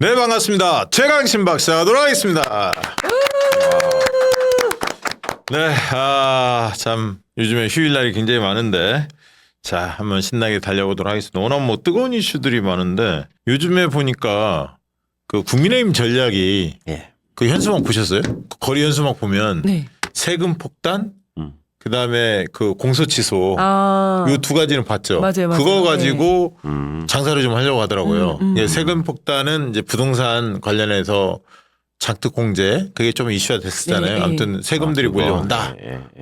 네, 반갑습니다. 최강신 박사 돌아가겠습니다. 네, 참 요즘에 휴일날이 굉장히 많은데 자, 한번 신나게 달려보도록 하겠습니다. 워낙 뭐 뜨거운 이슈들이 많은데 요즘에 보니까 그 국민의힘 전략이 그 현수막 보셨어요? 그 거리 현수막 보면 네. 세금 폭탄, 그다음에 그 공소 취소 요 두 가지는 봤죠. 맞아요. 그거 가지고 장사를 좀 하려고 하더라고요. 예, 네. 세금 폭탄은 이제 부동산 관련해서 장특 공제 그게 좀 이슈가 됐었잖아요. 네, 아무튼 세금들이 몰려온다.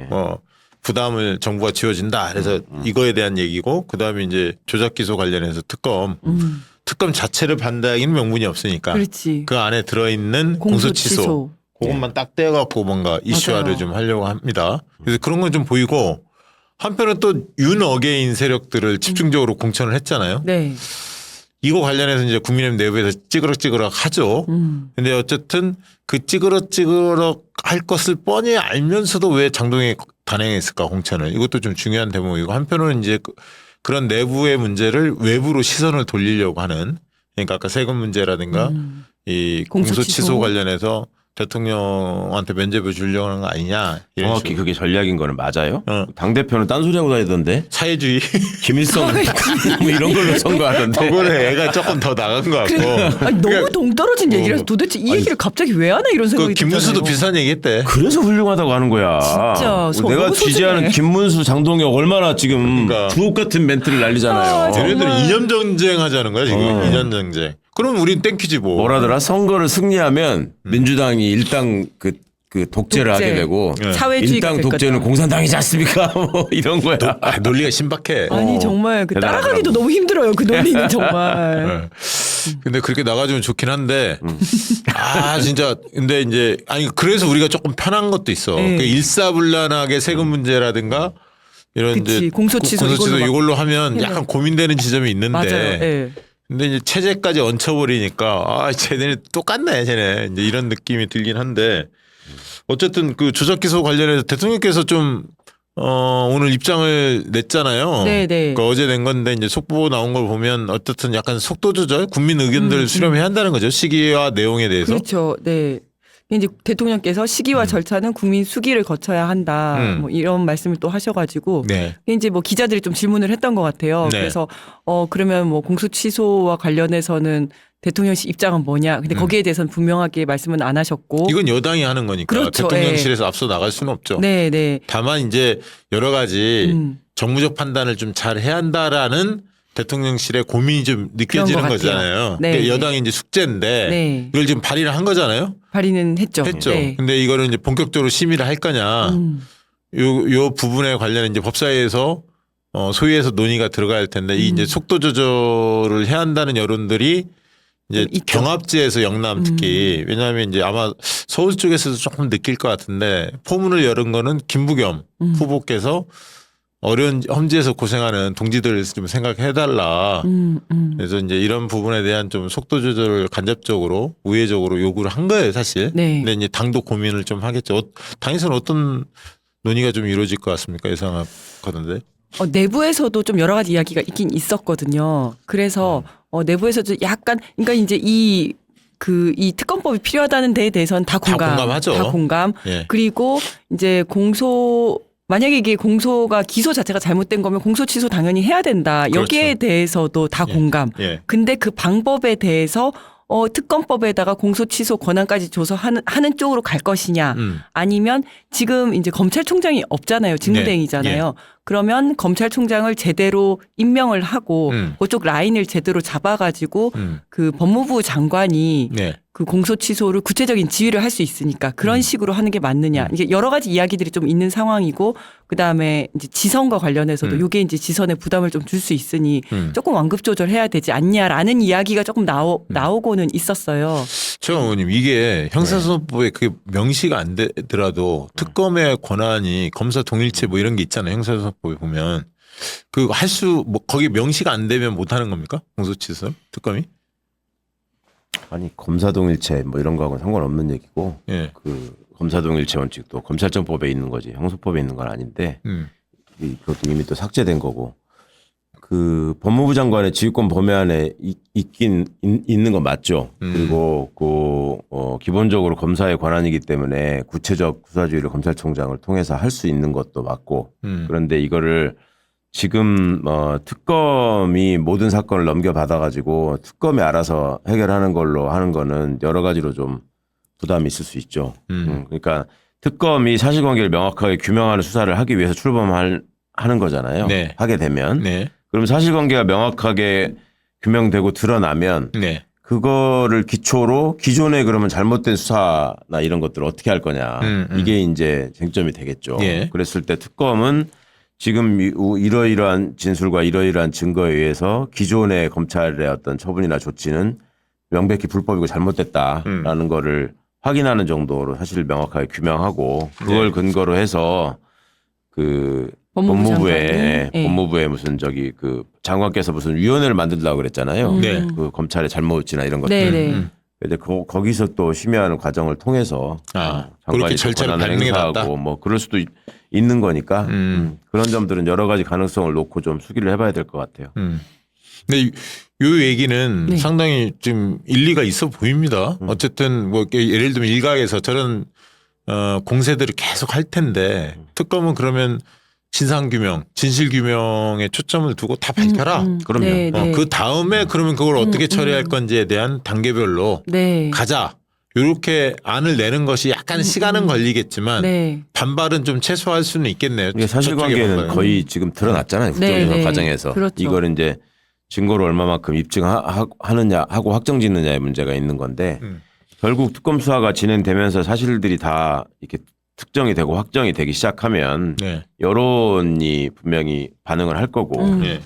뭐 부담을 정부가 지워진다. 그래서 이거에 대한 얘기고 그다음에 이제 조작 기소 관련해서 특검 자체를 반대하기는 명분이 없으니까 그렇지. 그 안에 들어있는 공소 취소 그것만 딱 떼어갖고 뭔가 이슈화를 맞아요. 좀 하려고 합니다. 그래서 그런 건 좀 보이고 한편은 또 윤어게인 세력들을 집중적으로 공천을 했잖아요. 네. 이거 관련해서 이제 국민의힘 내부에서 찌그럭찌그럭 하죠. 근데 어쨌든 그 찌그럭찌그럭 할 것을 뻔히 알면서도 왜 장동혁이 단행했을까 공천을. 이것도 좀 중요한 대목이고 한편으로는 이제 그런 내부의 문제를 외부로 시선을 돌리려고 하는 그러니까 아까 세금 문제라든가 이 공소 취소 관련해서 대통령한테 면죄부 주려고 하는 거 아니냐. 이런 정확히 식으로. 그게 전략인 거는 맞아요? 어. 당대표는 딴소리하고 다니던데 사회주의. 김일성 뭐 이런 걸로 선거하던데 그거는 애가 조금 더 나간 것 같고. 아니, 너무 동떨어진 얘기라서 도대체 이 얘기를 갑자기 왜 하나 이런 그 생각이 김문수도 들잖아요. 비슷한 얘기했대. 그래서 훌륭하다고 하는 거야. 진짜 내가 너무 지지하는 소중해. 김문수, 장동혁 얼마나 지금 그러니까. 주옥 같은 멘트를 날리잖아요. 정말. 얘네들은 이념 전쟁 하자는 거야 지금. 이념 전쟁. 그럼 우린 땡큐지 뭐. 뭐라더라? 선거를 승리하면 민주당이 일당 그 독재를 독재. 하게 되고 사회주의가 일당 될 독재는 거다. 공산당이지 않습니까? 뭐 이런 거야. 논리가 신박해. 아니 정말 그 대단하더라고. 따라가기도 너무 힘들어요. 그 논리는 정말. 네. 근데 그렇게 나가주면 좋긴 한데 진짜 근데 이제 아니 그래서 우리가 조금 편한 것도 있어. 네. 그 일사불란하게 세금 문제라든가 이런 그치. 이제 공소취소 이걸로 막 이걸로 하면 약간 고민되는 지점이 있는데. 맞아요. 예. 근데 이제 체제까지 얹혀버리니까 쟤네 똑같네 쟤네 이제 이런 느낌이 들긴 한데 어쨌든 그 조작 기소 관련해서 대통령께서 좀 오늘 입장을 냈잖아요. 네, 네. 그 어제 낸 건데 이제 속보 나온 걸 보면 어쨌든 약간 속도 조절, 국민 의견들을 수렴해야 한다는 거죠. 시기와 내용에 대해서. 그렇죠. 네. 이제 대통령께서 시기와 절차는 국민 수기를 거쳐야 한다. 뭐 이런 말씀을 또 하셔가지고 네. 이제 뭐 기자들이 좀 질문을 했던 것 같아요. 네. 그래서 그러면 뭐 공소 취소와 관련해서는 대통령실 입장은 뭐냐? 근데 거기에 대해서는 분명하게 말씀은 안 하셨고. 이건 여당이 하는 거니까 그렇죠. 대통령실에서 앞서 나갈 수는 없죠. 네, 네. 다만 이제 여러 가지 정무적 판단을 좀 잘 해야 한다라는 대통령실의 고민이 좀 느껴지는 그런 것 같아요. 거잖아요. 네, 그러니까 네. 여당이 이제 숙제인데 네. 이걸 지금 발의를 한 거잖아요. 발의는 했죠. 했죠. 네. 근데 이거를 이제 본격적으로 심의를 할 거냐. 요 부분에 관련해 이제 법사위에서 소위에서 논의가 들어갈 텐데 이 이제 속도 조절을 해야 한다는 여론들이 이제 좀 있죠. 경합지에서 영남 특히 왜냐하면 이제 아마 서울 쪽에서도 조금 느낄 것 같은데 포문을 열은 거는 김부겸 후보께서 어려운 험지에서 고생하는 동지들을 좀 생각해달라. 그래서 이제 이런 부분에 대한 좀 속도 조절을 간접적으로 우회적으로 요구를 한 거예요, 사실. 네. 근데 이제 당도 고민을 좀 하겠죠. 당에서는 어떤 논의가 좀 이루어질 것 같습니까? 예상하거든데. 내부에서도 좀 여러 가지 이야기가 있긴 있었거든요. 그래서 내부에서도 약간 그러니까 이제 이 특검법이 필요하다는 데에 대해서는 다 공감. 공감하죠. 다 공감. 예. 그리고 이제 만약에 이게 공소가 기소 자체가 잘못된 거면 공소 취소 당연히 해야 된다. 여기에 그렇죠. 대해서도 다 공감. 예. 근데 그 방법에 대해서 특검법에다가 공소 취소 권한까지 줘서 하는 쪽으로 갈 것이냐. 아니면 지금 이제 검찰총장이 없잖아요. 직무대행이잖아요. 네. 그러면 검찰총장을 제대로 임명을 하고 그쪽 라인을 제대로 잡아가지고 그 법무부 장관이 네. 그 공소 취소를 구체적인 지휘를 할 수 있으니까 그런 식으로 하는 게 맞느냐. 이게 여러 가지 이야기들이 좀 있는 상황이고 그다음에 이제 지선과 관련해서도 이게 이제 지선에 부담을 좀 줄 수 있으니 조금 완급 조절해야 되지 않냐라는 이야기가 조금 나오고는 있었어요. 최강 의원님 이게 형사소송법에 그게 명시가 안 되더라도 특검의 권한이 검사 동일체 뭐 이런 게 있잖아요. 형사소송법에 보면 그 거기 명시가 안 되면 못 하는 겁니까? 공소취소 특검이? 아니 검사동일체 뭐 이런 거하고는 상관없는 얘기고 예. 그 검사동일체 원칙도 검찰청법에 있는 거지 형소법에 있는 건 아닌데 그것도 이미 또 삭제된 거고 그 법무부 장관의 지휘권 범위 안에 있는 건 맞죠. 그리고 기본적으로 검사의 권한이기 때문에 구체적 수사지휘를 검찰총장을 통해서 할 수 있는 것도 맞고 그런데 이거를 지금 특검이 모든 사건을 넘겨받아가지고 특검이 알아서 해결하는 걸로 하는 거는 여러 가지로 좀 부담이 있을 수 있죠. 그러니까 특검이 사실관계를 명확하게 규명하는 수사를 하기 위해서 출범하는 거잖아요. 네. 하게 되면. 네. 그럼 사실관계가 명확하게 규명되고 드러나면 네. 그거를 기초로 기존에 그러면 잘못된 수사나 이런 것들을 어떻게 할 거냐. 이게 이제 쟁점이 되겠죠. 예. 그랬을 때 특검은 지금 이러이러한 진술과 이러이러한 증거에 의해서 기존의 검찰의 어떤 처분이나 조치는 명백히 불법이고 잘못됐다라는 거를 확인하는 정도로 사실 명확하게 규명하고 그걸 네. 근거로 해서 그 법무부에 법무부에 무슨 그 장관께서 무슨 위원회를 만들려고 그랬잖아요. 네. 그 검찰의 잘못이나 이런 것들. 네네. 근데 거기서 또 심의하는 과정을 통해서 그렇게 절차를 권한을 밟는 게 낫다. 행사하고 뭐 그럴 수도 있는 거니까 그런 점들은 여러 가지 가능성을 놓고 좀 수기를 해봐야 될 것 같아요. 근데 요 얘기는 네. 상당히 좀 일리가 있어 보입니다. 어쨌든 뭐 예를 들면 일각에서 저런 공세들을 계속 할 텐데 특검은 그러면 진상규명, 진실규명에 초점을 두고 다 밝혀라. 그럼요. 네, 네. 그 다음에 그러면 그걸 어떻게 처리할 건지에 대한 단계별로 네. 가자. 이렇게 안을 내는 것이 약간 시간은 걸리겠지만 네. 반발은 좀 최소화할 수는 있겠네요. 이게 저쪽의 사실관계는 반발은. 거의 지금 드러났잖아요. 국정조사 네. 과정에서. 그렇죠. 이걸 이제 증거를 얼마만큼 입증하느냐 하고 확정짓느냐의 문제가 있는 건데 결국 특검 수사가 진행되면서 사실들이 다 이렇게 특정이 되고 확정이 되기 시작하면 네. 여론이 분명히 반응을 할 거고 네.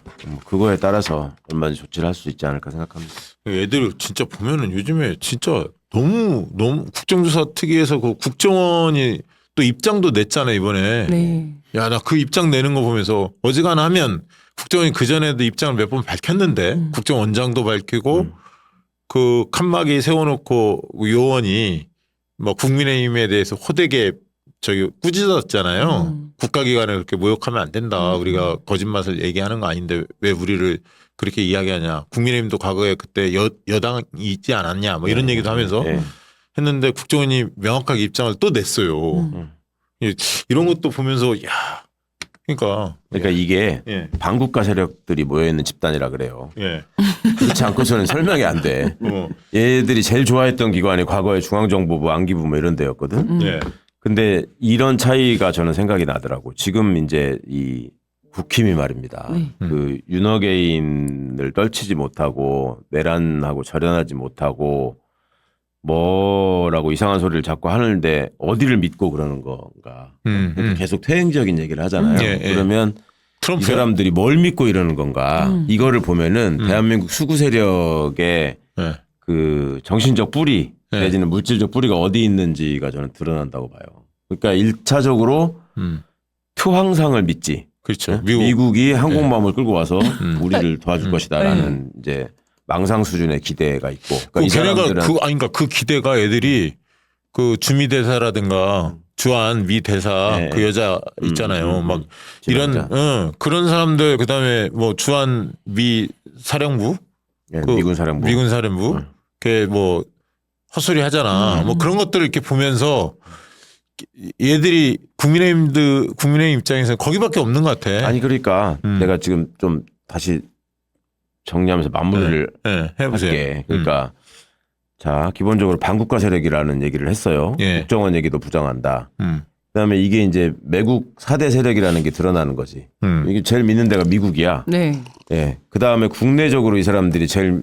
그거에 따라서 얼마든지 조치를 할 수 있지 않을까 생각합니다. 애들 진짜 보면은 요즘에 진짜 너무 국정조사 특위에서 그 국정원이 또 입장도 냈잖아요 이번에. 네. 야, 나 그 입장 내는 거 보면서 어지간하면 국정원이 그 전에도 입장을 몇 번 밝혔는데 국정원장도 밝히고 그 칸막이 세워놓고 요원이 뭐 국민의힘에 대해서 호되게 꾸짖었잖아요. 국가기관을 그렇게 모욕하면 안 된다. 우리가 거짓말을 얘기하는 거 아닌데 왜 우리를 그렇게 이야기하냐. 국민의힘도 과거에 그때 여당이 있지 않았냐. 뭐 이런 얘기도 하면서 네. 했는데 국정원이 명확하게 입장을 또 냈어요. 이런 것도 보면서 야, 그러니까 이게 예. 반국가 세력들이 모여있는 집단이라 그래요. 예. 그렇지 않고서는 설명이 안 돼. 얘들이 제일 좋아했던 기관이 과거에 중앙정보부, 안기부 뭐 이런 데였거든. 예. 근데 이런 차이가 저는 생각이 나더라고. 지금 이제 이 국힘이 말입니다. 그 윤어게인을 떨치지 못하고 내란하고 절연하지 못하고 뭐라고 이상한 소리를 자꾸 하는데 어디를 믿고 그러는 건가. 계속 퇴행적인 얘기를 하잖아요. 예, 예. 그러면 트럼프 이 사람들이 뭘 믿고 이러는 건가. 이거를 보면은 대한민국 수구 세력의 예. 그 정신적 뿌리 네. 내지는 물질적 뿌리가 어디 있는지가 저는 드러난다고 봐요. 그러니까 1차적으로 투항상을 믿지. 그렇죠. 미국이 항공모함을 끌고 와서 우리를 도와줄 것이다라는 네. 이제 망상 수준의 기대가 있고. 그러니까 이 걔네가 사람들은 그러니까 그 기대가 애들이 그 주미 대사라든가 주한 미 대사 네. 그 여자 있잖아요. 막 이런 지명자. 그런 사람들 그다음에 뭐 주한 미 사령부 예, 그 미군 사령부. 미군 사령부 걔 뭐 헛소리 하잖아. 뭐 그런 것들을 이렇게 보면서 얘들이 국민의힘 입장에서는 거기밖에 없는 것 같아. 아니 그러니까 내가 지금 좀 다시 정리하면서 마무리를 네, 해보세요. 할게. 그러니까 자 기본적으로 반국가 세력이라는 얘기를 했어요. 예. 국정원 얘기도 부정한다. 그다음에 이게 이제 매국 4대 세력이라는 게 드러나는 거지. 이게 제일 믿는 데가 미국이야. 네. 예. 그다음에 국내적으로 이 사람들이 제일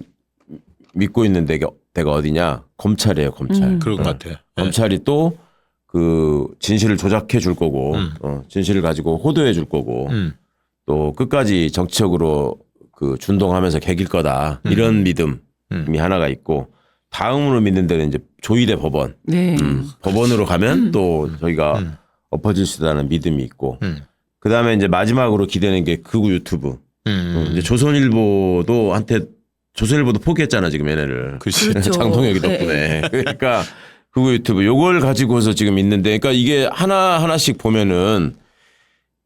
믿고 있는 데가 어디냐? 검찰이에요, 검찰. 그런 것 같아. 예. 검찰이 또 그 진실을 조작해 줄 거고, 진실을 가지고 호도해 줄 거고, 또 끝까지 정치적으로 그 준동하면서 개길 거다. 이런 믿음이 하나가 있고, 다음으로 믿는 데는 이제 조이대 법원. 네. 법원으로 가면 또 저희가 엎어질 수 있다는 믿음이 있고, 그 다음에 이제 마지막으로 기대는 게 극우 유튜브. 이제 조선일보도 포기했잖아, 지금 얘네를. 그렇죠. 장동혁이 덕분에. 그러니까 극우 유튜브 요걸 가지고서 지금 있는데, 그러니까 이게 하나씩 보면은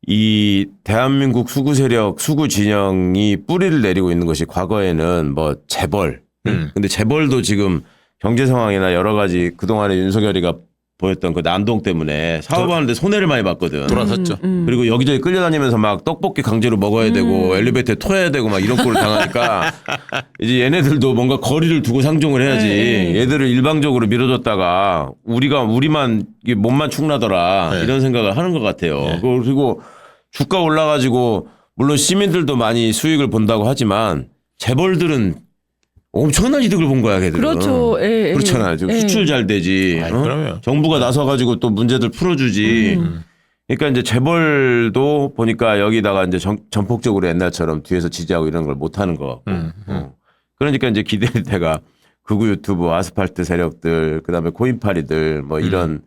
이 대한민국 수구 세력, 수구 진영이 뿌리를 내리고 있는 것이 과거에는 뭐 재벌. 근데 재벌도 지금 경제 상황이나 여러 가지 그동안에 윤석열이가 보였던 그 난동 때문에 사업하는데 손해를 많이 봤거든. 돌아섰죠. 그리고 여기저기 끌려다니면서 막 떡볶이 강제로 먹어야 되고 엘리베이터에 토해야 되고 막 이런 꼴을 당하니까 이제 얘네들도 뭔가 거리를 두고 상종을 해야지. 네. 얘들을 일방적으로 밀어줬다가 우리만 이게 몸만 축나더라 네. 이런 생각을 하는 것 같아요. 네. 그리고 주가 올라가지고 물론 시민들도 많이 수익을 본다고 하지만 재벌들은 엄청난 이득을 본 거야, 걔들은. 그렇죠. 예, 예. 그렇잖아요. 지금 예. 수출 잘 되지. 아이, 어? 그럼요. 정부가 나서가지고 또 문제들 풀어주지. 그러니까 이제 재벌도 보니까 여기다가 이제 전폭적으로 옛날처럼 뒤에서 지지하고 이런 걸 못하는 거 같고. 그러니까 이제 기대대가 극우 유튜브, 아스팔트 세력들, 그다음에 코인파리들 뭐 이런.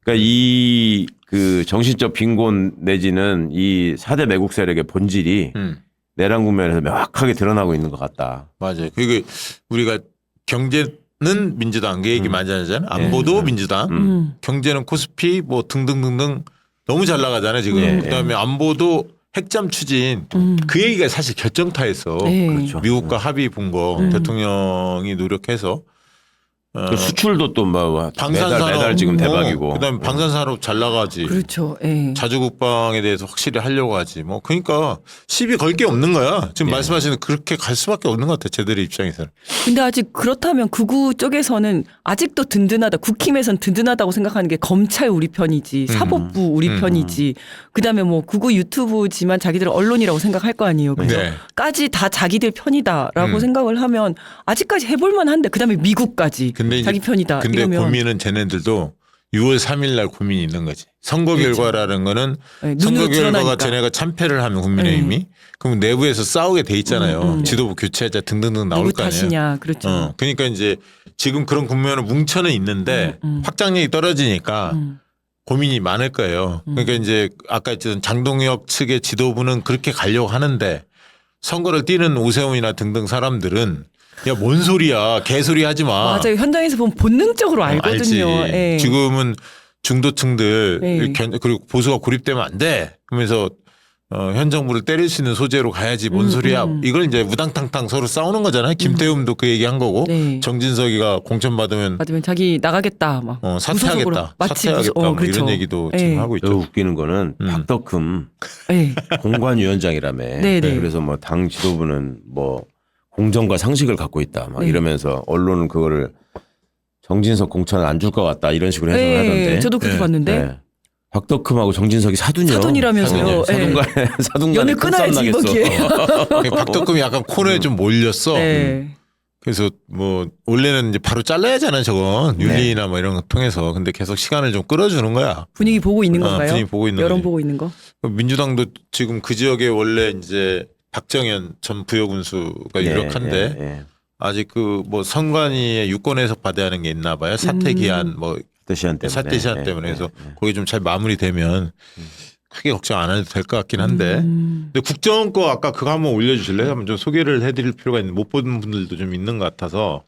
그러니까 이 그 정신적 빈곤 내지는 이 4대 매국 세력의 본질이 내란 국면에서 명확하게 드러나고 있는 것 같다. 맞아요. 그리고 우리가 경제는 민주당 그 얘기 많이 하잖아요. 안보도 민주당, 경제는 코스피 뭐 등등등등 너무 잘 나가잖아요 지금. 예, 그다음에 안보도 핵잠 추진 그 얘기가 사실 결정타였어. 네. 그렇죠. 미국과 합의 본 거 대통령이 노력해서 그 수출도 또 뭐 방산산업 매달 지금 대박이고. 그다음에 방산산업 잘 나가지. 그렇죠. 예. 자주국방에 대해서 확실히 하려고 하지. 뭐 그러니까 시비 걸 게 없는 거야. 지금 말씀하시는 그렇게 갈 수밖에 없는 것 같아. 쟤들의 입장에서는. 근데 아직 그렇다면 극우 쪽에서는 아직도 든든하다. 국힘에서는 든든하다고 생각하는 게 검찰 우리 편이지, 사법부 우리 편이지. 그다음에 뭐 극우 유튜브지만 자기들은 언론이라고 생각할 거 아니에요. 그래서 네. 까지 다 자기들 편이다라고 생각을 하면 아직까지 해볼만 한데 그다음에 미국까지 근데 자기 편이다. 근데 이러면 고민은 쟤네들도 6월 3일 날 고민이 있는 거지. 선거 결과라는 거는 네, 선거 눈으로 결과가 드러나니까. 쟤네가 참패를 하면 국민의힘이 그럼 내부에서 싸우게 돼 있잖아요. 지도부 교체하자 등등등 나올 누구 거 아니에요. 탓이냐. 그렇죠. 그러니까 이제 지금 그런 국면은 뭉쳐는 있는데 확장력이 떨어지니까 고민이 많을 거예요. 그러니까 이제 아까 했던 장동혁 측의 지도부는 그렇게 가려고 하는데 선거를 뛰는 오세훈이나 등등 사람들은 야, 뭔 소리야. 개소리 하지 마. 맞아요. 현장에서 보면 본능적으로 알거든요. 알지. 예. 지금은 중도층들 네. 그리고 보수가 고립되면 안 돼. 그러면서 현 정부를 때릴 수 있는 소재로 가야지 뭔 소리야. 이걸 이제 우당탕탕 서로 싸우는 거잖아요. 김태흠도 그 얘기한 거고 네. 정진석이가 공천 받으면 받으면 자기 나가겠다. 막 무소속으로. 사퇴하겠다. 마치 사퇴하겠다. 뭐 그렇죠. 이런 얘기도 예. 지금 하고 더 있죠. 웃기는 거는 박덕흠 예. 공관위원장이라며. 네, 네. 그래서 뭐 당 지도부는 뭐 공정과 상식을 갖고 있다. 막 네. 이러면서 언론은 그거를 정진석 공천 안 줄 것 같다 이런 식으로 해석을 예. 하던데. 저도 그렇게 네. 봤는데 네. 박덕흠하고 정진석이 사돈이요. 사돈이라면서요. 사돈간에 사돈간에 연을 끊어야지 이번 기회에. 박덕금이 약간 코너에 좀 몰렸어. 네. 그래서 뭐 원래는 이제 바로 잘라야잖아요. 저건 윤리나 뭐 이런 거 통해서. 근데 계속 시간을 좀 끌어주는 거야. 분위기 보고 있는 건가요? 분위기 보고 있는 여론 거지. 보고 있는 거? 민주당도 지금 그 지역에 원래 이제 박정현 전 부여군수가 유력한데 예. 아직 그 뭐 선관위의 유권 해석 받아야 하는 게 있나 봐요. 사퇴 기한 뭐 사퇴 시한 때문에. 사퇴 시한 때문에 그래서 거기 좀 잘 마무리되면 크게 걱정 안 해도 될 것 같긴 한데. 근데 국정원 거 아까 그거 한번 올려주실래요? 한번 좀 소개를 해드릴 필요가 있는데 못 본 분들도 좀 있는 것 같아서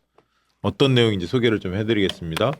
어떤 내용인지 소개를 좀 해드리겠습니다.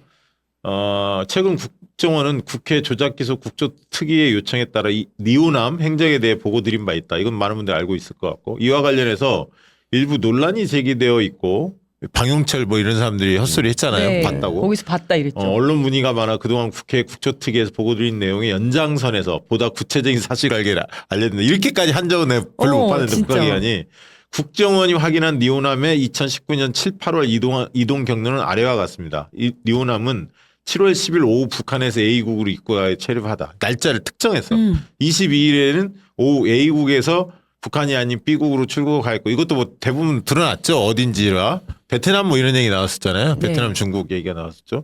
최근 국정원은 국회 조작기소 국조특위의 요청에 따라 이 니오남 행적에 대해 보고 드린 바 있다. 이건 많은 분들이 알고 있을 것 같고 이와 관련해서 일부 논란이 제기되어 있고 방용철 뭐 이런 사람들이 헛소리 했잖아요. 네. 봤다고. 거기서 봤다 이랬죠. 언론 문의가 많아 그동안 국회 국조특위에서 보고드린 내용의 연장선에서 보다 구체적인 사실관계를 알려준다. 이렇게까지 한 적은 내가 별로 못 봤는데 진짜. 국가기관이 국정원이 확인한 니오남의 2019년 7, 8월 이동 경로는 아래와 같습니다. 이 니오남은 7월 10일 오후 북한에서 A국으로 입국하여 체류하다. 날짜를 특정해서 22일에는 오후 A국에서 북한이 아닌 B국으로 출국하였고 이것도 뭐 대부분 드러났죠. 어딘지라. 베트남 뭐 이런 얘기 나왔었잖아요. 네. 베트남 중국 얘기가 나왔었죠.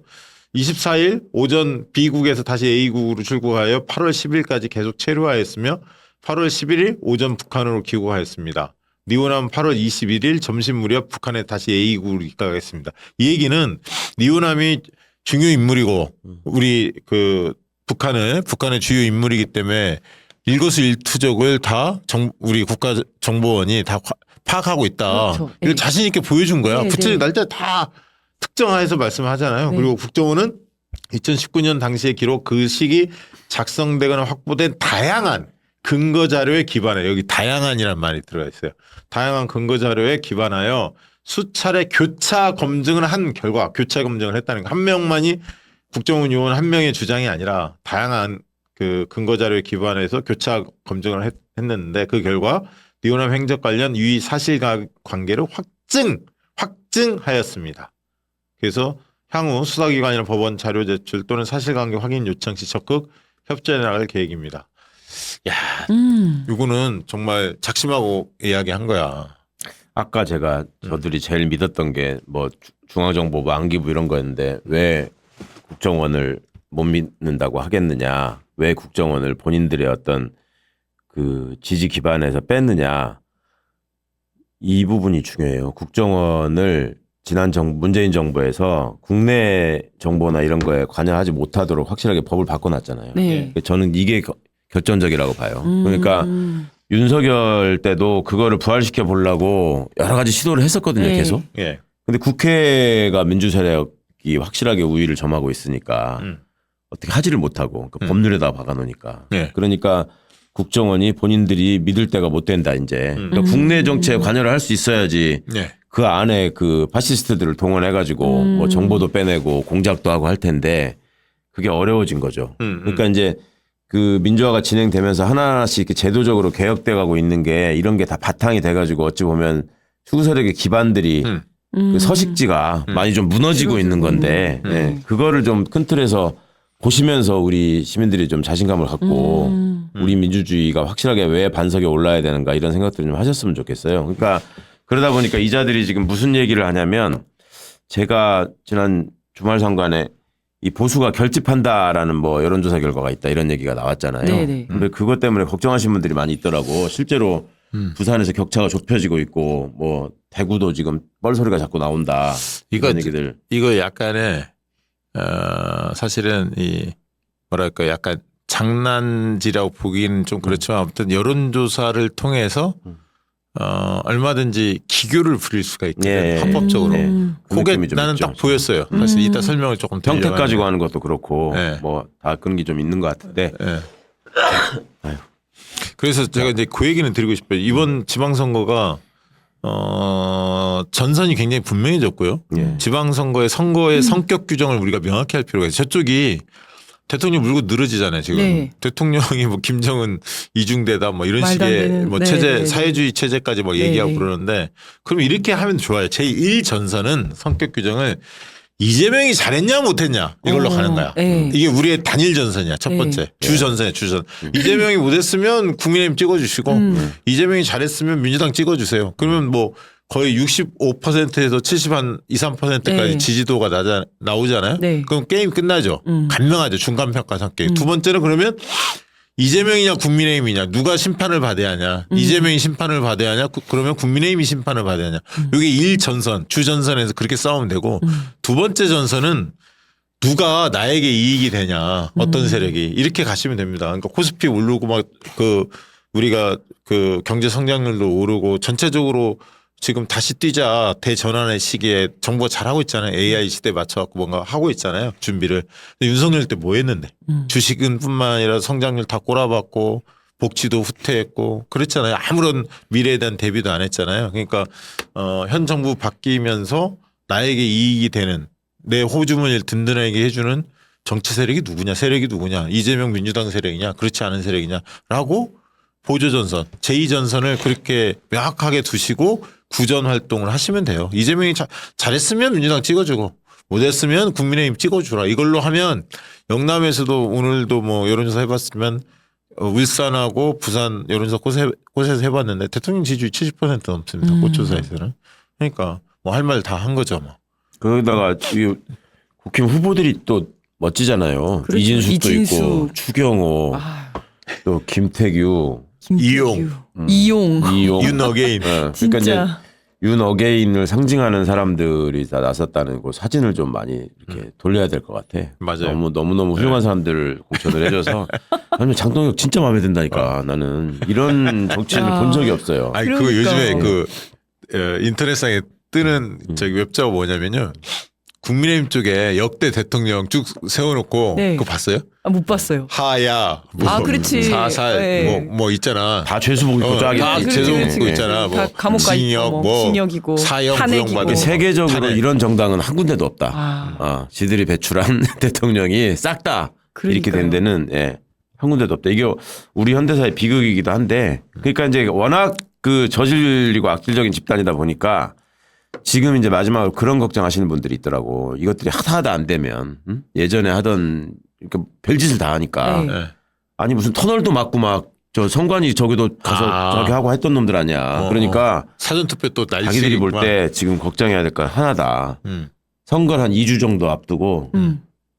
24일 오전 B국에서 다시 A국으로 출국하여 8월 10일까지 계속 체류하였으며 8월 11일 오전 북한으로 귀국하였습니다. 니오남 8월 21일 점심 무렵 북한에 다시 A국으로 입각했습니다. 이 얘기는 니오남이 중요 인물이고 우리 그 북한의 주요 인물이기 때문에 일거수일투족을 다 우리 국가정보원이 다 파악하고 있다. 그렇죠. 이걸 네. 자신 있게 보여준 거야. 네, 구체적 네. 날짜 다 특정해서 말씀하잖아요. 네. 그리고 국정원은 2019년 당시의 기록 그 시기 작성되거나 확보된 다양한 근거 자료에 기반해 여기 다양한이란 말이 들어가 있어요. 다양한 근거 자료에 기반하여 수차례 교차 검증을 한 결과 교차 검증을 했다는 거. 한 명만이 국정원 요원 한 명의 주장이 아니라 다양한 그 근거 자료에 기반해서 교차 검증을 했는데 그 결과 리오남 행적 관련 유의 사실관계를 확증하였습니다. 그래서 향후 수사기관이나 법원 자료 제출 또는 사실관계 확인 요청 시 적극 협조해 나갈 계획입니다. 야, 이거는 정말 작심하고 이야기한 거야. 아까 제가 저들이 제일 믿었던 게 뭐 중앙정보부 안기부 이런 거였는데 왜 국정원을 못 믿는다고 하겠느냐, 왜 국정원을 본인들의 어떤 그 지지 기반에서 뺐느냐, 이 부분이 중요해요. 국정원을 지난 문재인 정부에서 국내 정보나 이런 거에 관여하지 못하도록 확실하게 법을 바꿔놨잖아요. 네. 저는 이게 결정적이라고 봐요. 그러니까 윤석열 때도 그거를 부활시켜 보려고 여러 가지 시도를 했었거든요. 네. 계속. 예. 근데 국회가 민주 세력이 확실하게 우위를 점하고 있으니까 어떻게 하지를 못하고 그러니까 법률에다 박아놓으니까. 네. 그러니까 국정원이 본인들이 믿을 때가 못 된다 이제. 그러니까 국내 정치에 관여를 할 수 있어야지. 네. 그 안에 그 파시스트들을 동원해가지고 뭐 정보도 빼내고 공작도 하고 할 텐데 그게 어려워진 거죠. 그러니까 이제 그 민주화가 진행되면서 하나하나씩 이렇게 제도적으로 개혁돼 가고 있는 게 이런 게 다 바탕이 돼가지고 어찌 보면 수구 세력의 기반들이 그 서식지가 많이 좀 무너지고 있는 건데 네. 그거를 좀 큰 틀에서 보시면서 우리 시민들이 좀 자신감을 갖고 우리 민주주의가 확실하게 왜 반석에 올라야 되는가 이런 생각들을 좀 하셨으면 좋겠어요. 그러니까 그러다 보니까 이 자들이 지금 무슨 얘기를 하냐면 제가 지난 주말 선관에 이 보수가 결집한다라는 뭐 여론조사 결과가 있다 이런 얘기가 나왔잖아요. 네네. 근데 그것 때문에 걱정하시는 분들이 많이 있더라고. 실제로 부산에서 격차가 좁혀지고 있고 뭐 대구도 지금 뻘소리가 자꾸 나온다. 이런 얘기들. 이거 약간의 사실은 이 뭐랄까 약간 장난지라고 보기는 좀 그렇지만 아무튼 여론조사를 통해서 얼마든지 기교를 부릴 수가 있거든요. 예, 합법적으로. 예. 그 그게 느낌이 좀 나는 있죠. 딱 보였어요. 사실 이따 설명을 조금 형태 드리려고 가지고 하는데. 하는 것도 그렇고 네. 뭐 다 그런 게 좀 있는 것 같은데. 예. 그래서 제가 이제 그 얘기는 드리고 싶어요. 이번 지방선거가 전선이 굉장히 분명해졌고요. 예. 지방선거의 선거의 성격 규정을 우리가 명확히 할 필요가 있어요. 저쪽이 대통령 물고 늘어지잖아요. 지금 네. 대통령이 뭐 김정은 이중대다 뭐 이런 말도 안 식의 되는. 뭐 네, 체제 네, 네. 사회주의 체제까지 뭐 네, 얘기하고 네. 그러는데 그럼 이렇게 하면 좋아요. 제1전선은 성격 규정을 이재명이 잘했냐 못했냐 이걸로 가는 거야. 네. 이게 우리의 단일 전선이야. 첫 네. 번째 주전선이야. 주전. 이재명이 못했으면 국민의힘 찍어주시고 이재명이 잘했으면 민주당 찍어주세요. 그러면 뭐 거의 65%에서 70한 2, 3%까지 네. 지지도가 나오잖아요. 네. 그럼 게임 끝나죠. 간명하죠. 중간평가 성격이. 두 번째는 그러면 이재명이냐 국민의힘이냐 누가 심판을 받아야 하냐. 이재명이 심판을 받아야 하냐 그러면 국민의힘이 심판을 받아야 하냐. 이게 1전선 주전선에서 그렇게 싸우면 되고 두 번째 전선은 누가 나에게 이익이 되냐 어떤 세력이 이렇게 가시면 됩니다. 그러니까 코스피 오르고 막 그 우리가 그 경제 성장률도 오르고 전체적으로 지금 다시 뛰자 대전환의 시기에 정부가 잘하고 있잖아요. AI 시대에 맞춰갖고 뭔가 하고 있잖아요. 준비를. 근데 윤석열 때 뭐 했는데. 주식은 뿐만 아니라 성장률 다 꼬라박고 복지도 후퇴했고 그랬잖아요. 아무런 미래에 대한 대비도 안 했잖아요. 그러니까 현 정부 바뀌면서 나에게 이익이 되는 내 호주머니를 든든하게 해주는 정치 세력이 누구냐 세력이 누구냐 이재명 민주당 세력이냐 그렇지 않은 세력이냐라고 보조전선 제2전선을 그렇게 명확하게 두시고 구전 활동을 하시면 돼요. 이재명이 잘했으면 민주당 찍어주고 못했으면 국민의힘 찍어주라. 이걸로 하면 영남에서도 오늘도 뭐 여론조사 해봤으면 울산하고 부산 여론조사 곳에서 해봤는데 대통령 지지율 70% 넘습니다. 꽃조사에서는. 그러니까 뭐 할 말 다 한 거죠. 뭐. 거기다가 이 국힘 후보들이 또 멋지잖아요. 그렇죠. 이진숙도 이진숙. 있고 추경호 아, 또 김태규 이용. 이용. 이용 윤어게인. 그러니까 진짜. 이제 윤어게인을 상징하는 사람들이 다 나섰다는 그 사진을 좀 많이 이렇게 돌려야 될 것 같아. 맞아요. 너무 훌륭한 사람들을 공천을 해줘서 아니 장동혁 진짜 마음에 든다니까. 나는 이런 정치인을 야. 본 적이 없어요. 아니 그거 그러니까. 요즘에 그 인터넷상에 뜨는 저기 웹자가 뭐냐면요. 국민의힘 쪽에 역대 대통령 쭉 세워놓고 네. 그거 봤어요? 아, 못 봤어요. 하야, 뭐 아, 그렇지. 사살, 네. 뭐 있잖아. 다 죄수복 입고 쫙 다 있지. 죄송 그렇지, 고 그렇지. 있잖아. 뭐 다 감옥 가 있고, 징역, 뭐 징역이고, 사형 탄핵이고. 구형받은 세계적으로 탄핵. 이런 정당은 한 군데도 없다. 아. 지들이 배출한 대통령이 싹 다 이렇게 된 데는 한 군데도 없다. 이게 우리 현대사의 비극이기도 한데, 그러니까 이제 워낙 그 저질이고 악질적인 집단이다 보니까 지금 이제 마지막으로 그런 걱정하시는 분들이 있더라고. 이것들이 하다 안 되면 예전에 하던 그러니까 별짓을 다 하니까 네. 네. 아니 무슨 터널도 막고 막 저 선관위 저기도 가서 저기 하고 했던 놈들 아니야. 그러니까 사전투표 또 날씨. 자기들이 볼 때 지금 걱정해야 될 건 하나다. 선거를 한 2주 정도 앞두고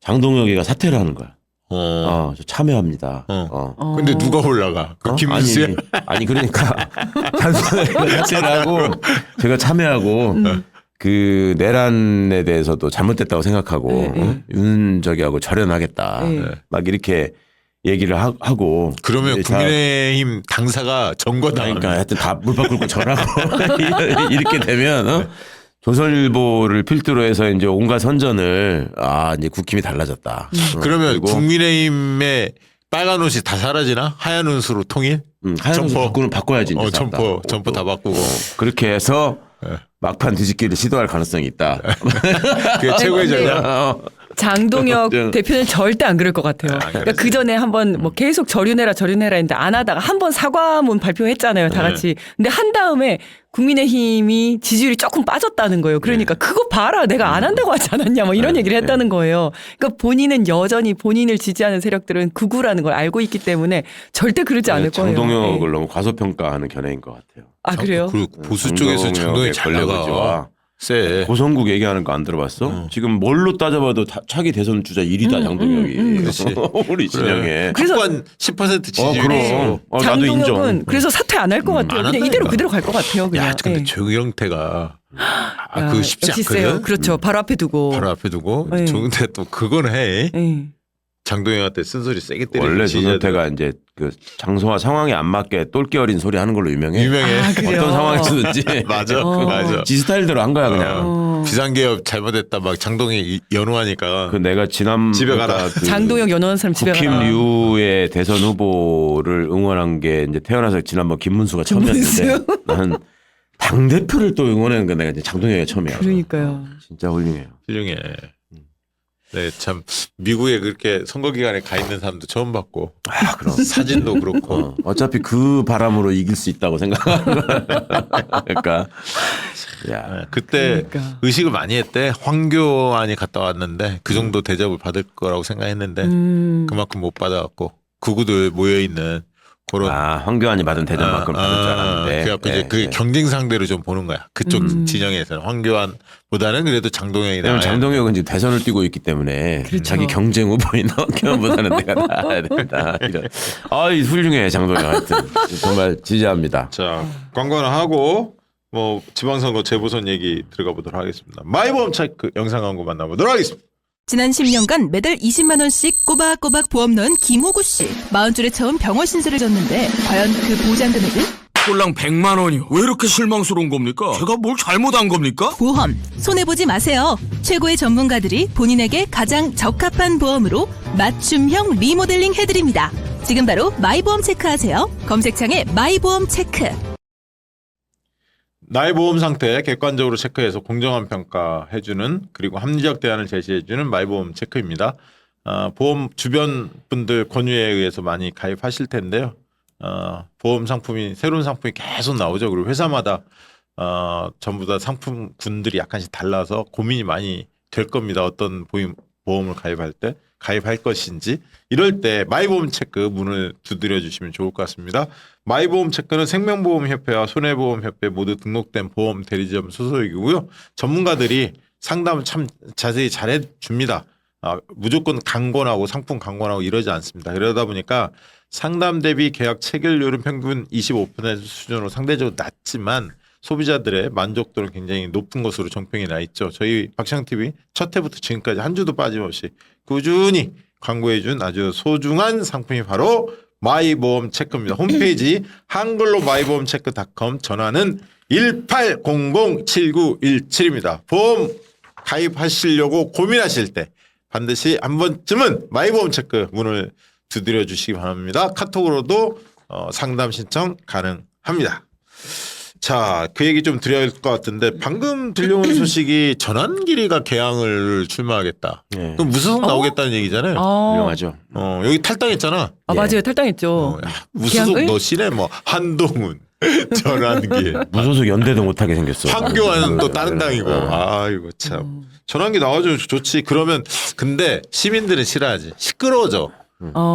장동혁이가 사퇴를 하는 거야. 저 참여합니다. 근데 누가 올라가? 그 김문수야? 아니 그러니까 단순하게 사퇴를 하고 제가 참여하고 그 내란에 대해서도 잘못됐다고 생각하고 윤석열하고 절연하겠다. 막 이렇게 얘기를 하고 그러면 이제 국민의힘 당사가 정거당. 그러니까 하여튼 다 물밥 끓고 절하고 이렇게 되면 조선일보를 필두로 해서 이제 온갖 선전을 이제 국힘이 달라졌다. 그러면 그리고 국민의힘의 빨간 옷이 다 사라지나? 하얀 옷으로 통일? 하얀 옷을 바꿔야지. 이제 싹 다. 점퍼 다 바꾸고. 그렇게 해서 막판 뒤집기를 시도할 가능성이 있다. 그게 최고의 전략. 장동혁 걱정. 대표는 절대 안 그럴 것 같아요. 그러니까 그 전에 한번 뭐 계속 저륜해라 했는데 안 하다가 한번 사과문 발표했잖아요. 다 같이. 근데 한 다음에 국민의힘이 지지율이 조금 빠졌다는 거예요. 그러니까 그거 봐라. 내가 안 한다고 하지 않았냐. 뭐 이런 얘기를 했다는 거예요. 그러니까 본인은 여전히 본인을 지지하는 세력들은 극우라는 걸 알고 있기 때문에 절대 그러지 않을 거예요. 장동혁을 네. 너무 과소평가하는 견해인 것 같아요. 아, 그래요? 그리고 보수 쪽에서 장동혁이 잘 나가. 세. 고성국 얘기하는 거 안 들어봤어? 지금 뭘로 따져봐도 차기 대선 주자 1위다 장동혁이. 그렇지. 우리 진영에. 그래서 확고한 10% 지지율이 그럼. 있어. 나도 장동혁은 인정. 그래서 사퇴 안 할 것 같아요. 안 그냥 이대로 한다니까. 그대로 갈 것 같아요. 그냥. 야, 근데 네. 조경태가 야, 그거 쉽지 역시 않거든. 세요. 그렇죠. 바로 앞에 두고. 바로 앞에 두고 네. 조경태 또 그건 해. 네. 장동혁한테 쓴소리 세게 때리고. 원래 조경태가 이제 그 장소와 상황에 안 맞게 똘끼 어린 소리 하는 걸로 유명해. 유명해. 아, 그래요? 어떤 상황에서든지 맞아. 어. 맞아. 지 스타일대로 한 거야 그냥. 비상개업 잘못했다 막 장동혁이 연호하니까. 그 내가 지난 집에 가라. 그 장동혁 연호하는 사람 집에 가라. 국힘류의 대선 후보를 응원한 게 이제 태어나서 지난번 김문수가 처음이었는데 나는 당 대표를 또 응원하는 건 내가 이제 장동혁이 처음이야. 그러니까요. 진짜 훌륭해요. 훌륭해. 네, 참 미국에 그렇게 선거 기간에 가 있는 사람도 처음 봤고. 그럼. 사진도 그렇고. 어차피 그 바람으로 이길 수 있다고 생각하는 거야. 그러니까 야. 네, 그때 그러니까. 의식을 많이 했대. 황교안이 갔다 왔는데 그 정도 대접을 받을 거라고 생각했는데 그만큼 못 받아갖고 극우들 모여 있는 그런. 황교안이 받은 대접만큼 받을 줄 알았는데. 그래갖고 이제 그 경쟁 상대로 좀 보는 거야. 그쪽 진영에서는 황교안보다는 그래도 장동혁이 왜냐면 나아요. 장동혁은 지금 대선을 뛰고 있기 때문에 그렇죠. 자기 경쟁 후보인 황교안보다는 내가 나아야 된다. 이런. 훌륭해 장동혁 하여튼 정말 지지합니다. 자, 광고는 하고 뭐 지방선거 재보선 얘기 들어가 보도록 하겠습니다. 마이보험 체크 영상 광고 만나보도록 하겠습니다. 지난 10년간 매달 20만 원씩 꼬박꼬박 보험 넣은 김호구 씨. 40줄에 처음 병원 신세를 졌는데 과연 그 보장 금액은? 꼴랑 100만 원이요. 왜 이렇게 실망스러운 겁니까? 제가 뭘 잘못한 겁니까? 보험 손해보지 마세요. 최고의 전문가들이 본인에게 가장 적합한 보험으로 맞춤형 리모델링 해드립니다. 지금 바로 마이보험 체크하세요. 검색창에 마이보험 체크. 나의 보험 상태 객관적으로 체크해서 공정한 평가 해주는 그리고 합리적 대안을 제시해주는 마이보험 체크입니다. 보험 주변 분들 권유에 의해서 많이 가입하실 텐데요. 보험 상품이 새로운 상품이 계속 나오죠. 그리고 회사마다 전부 다 상품군들이 약간씩 달라서 고민이 많이 될 겁니다. 어떤 보험을 가입할 것인지. 이럴 때 마이보험 체크 문을 두드려 주시면 좋을 것 같습니다. 마이보험 체크는 생명보험협회와 손해보험협회 모두 등록된 보험 대리점 소속이고요. 전문가들이 상담을 참 자세히 잘해 줍니다. 무조건 강권하고 상품 강권하고 이러지 않습니다. 이러다 보니까 상담 대비 계약 체결률은 평균 25% 수준으로 상대적으로 낮지만 소비자들의 만족도는 굉장히 높은 것으로 정평이 나 있죠. 저희 박시영TV 첫 해부터 지금까지 한 주도 빠짐없이 꾸준히 광고해준 아주 소중한 상품이 바로 마이보험 체크입니다. 홈페이지 한글로 마이보험체크.com 전화는 1800-7917입니다. 보험 가입하시려고 고민하실 때 반드시 한 번쯤은 마이보험 체크 문을 두드려 주시기 바랍니다. 카톡으로도 상담 신청 가능합니다. 자, 그 얘기 좀 드려야 할 것 같은데 방금 들려온 소식이 전환길이가 개항을 출마하겠다. 네. 그럼 무소속 나오겠다는 얘기잖아요. 유명하죠. 여기 탈당했잖아. 아 맞아요, 탈당했죠. 무소속 개항을? 너 씨네 뭐 한동훈, 전환길, 무소속 연대도 못하게 생겼어. 황교안은 또 다른 당이고. 아이고 참. 전환기 나와주면 좋지. 그러면 근데 시민들은 싫어하지. 시끄러워져.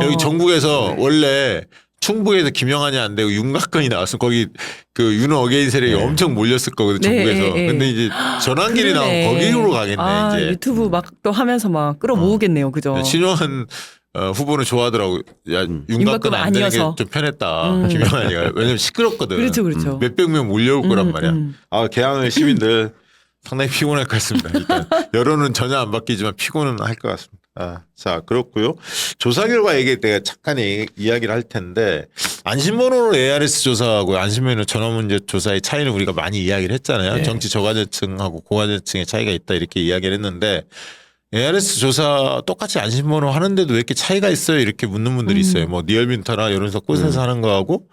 여기 전국에서 원래 충북에서 김영환이 안 되고 윤곽근이 나왔어. 거기 그 윤호 어게인 세력이 엄청 몰렸을 거거든 네, 전국에서. 예, 예. 근데 이제 전환길이 그러네. 나오면 거기로 가겠네 아, 이제. 유튜브 막 또 하면서 막 끌어모으겠네요, 그죠? 신용한 후보는 좋아하더라고. 야 윤곽근 윤곽근 안 되는 게 아니어서. 좀 편했다. 김영환이가 왜냐면 시끄럽거든. 그렇죠, 그렇죠. 몇백 명 몰려올 거란 말이야. 아 개항을 시민들 상당히 피곤할 것 같습니다. 일단 여론은 전혀 안 바뀌지만 피곤은 할 것 같습니다. 자 그렇고요. 조사 결과 얘기 내가 잠깐 이야기를 할 텐데 안심번호로 ARS 조사하고 안심번호 전화문제 조사의 차이는 우리가 많이 이야기를 했잖아요. 네. 정치 저가계층하고 고가계층의 차이가 있다 이렇게 이야기를 했는데 ARS 조사 똑같이 안심번호 하는데도 왜 이렇게 차이가 있어요? 이렇게 묻는 분들이 있어요. 뭐 리얼민터나 여론서 꽂아서 하는 거하고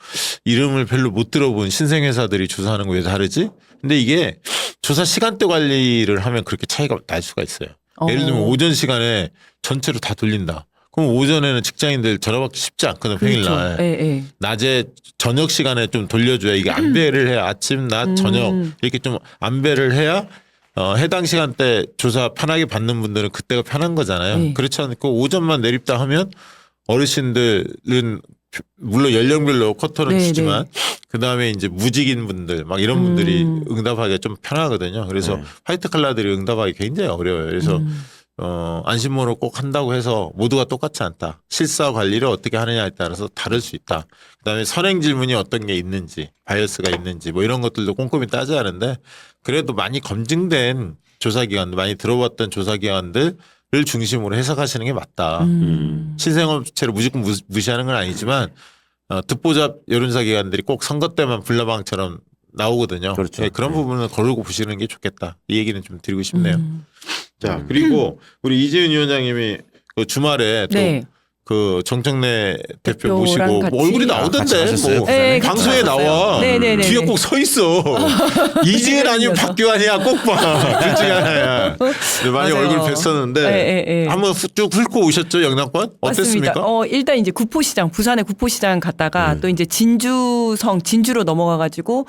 이름을 별로 못 들어본 신생회사들이 조사하는 거 왜 다르지? 근데 이게 조사 시간대 관리를 하면 그렇게 차이가 날 수가 있어요. 예를 들면 오전 시간에 전체로 다 돌린다. 그럼 오전에는 직장인들 전화 받기 쉽지 않거든, 평일날. 예, 예. 낮에 저녁 시간에 좀 돌려줘야 이게 안배를 해야 아침, 낮, 저녁 이렇게 좀 안배를 해야 해당 시간대 조사 편하게 받는 분들은 그때가 편한 거잖아요. 네. 그렇지 않고 오전만 내립다 하면 어르신들은 물론 연령별로 쿼터는 네, 주지만 그다음에 이제 무직인 분들 막 이런 분들이 응답하기가 좀 편하거든요. 그래서 화이트 칼라들이 응답하기 굉장히 어려워요. 그래서 안심번호 꼭 한다고 해서 모두가 똑같지 않다. 실사 관리를 어떻게 하느냐에 따라서 다를 수 있다. 그다음에 선행 질문이 어떤 게 있는지, 바이어스가 있는지 뭐 이런 것들도 꼼꼼히 따져야 하는데 그래도 많이 검증된 조사기관들, 많이 들어봤던 조사기관들을 중심으로 해석하시는 게 맞다. 신생업체를 무조건 무시하는 건 아니지만 듣보잡 여론조사 기관들이 꼭 선거 때만 불나방처럼 나오거든요. 그렇죠. 네, 그런 부분은 거르고 보시는 게 좋겠다. 이 얘기는 좀 드리고 싶네요. 자 그리고 우리 이재윤 위원장님이 그 주말에 또 네. 그 정청래 대표 대표랑 모시고 같이. 뭐 얼굴이 같이 나오던데 가셨어요? 뭐 네, 같이 방송에 가셨어요. 나와 네네네. 뒤에 꼭 서 있어. 이재윤 아니면 박규환이야 꼭 봐. 둘 중에 하나야. 근데 많이 맞아요. 얼굴 뵀었는데 네, 네. 한번 쭉 훑고 오셨죠 영남권? 맞습니다. 어땠습니까? 일단 이제 구포시장, 부산의 구포시장 갔다가 또 이제 진주로 넘어가가지고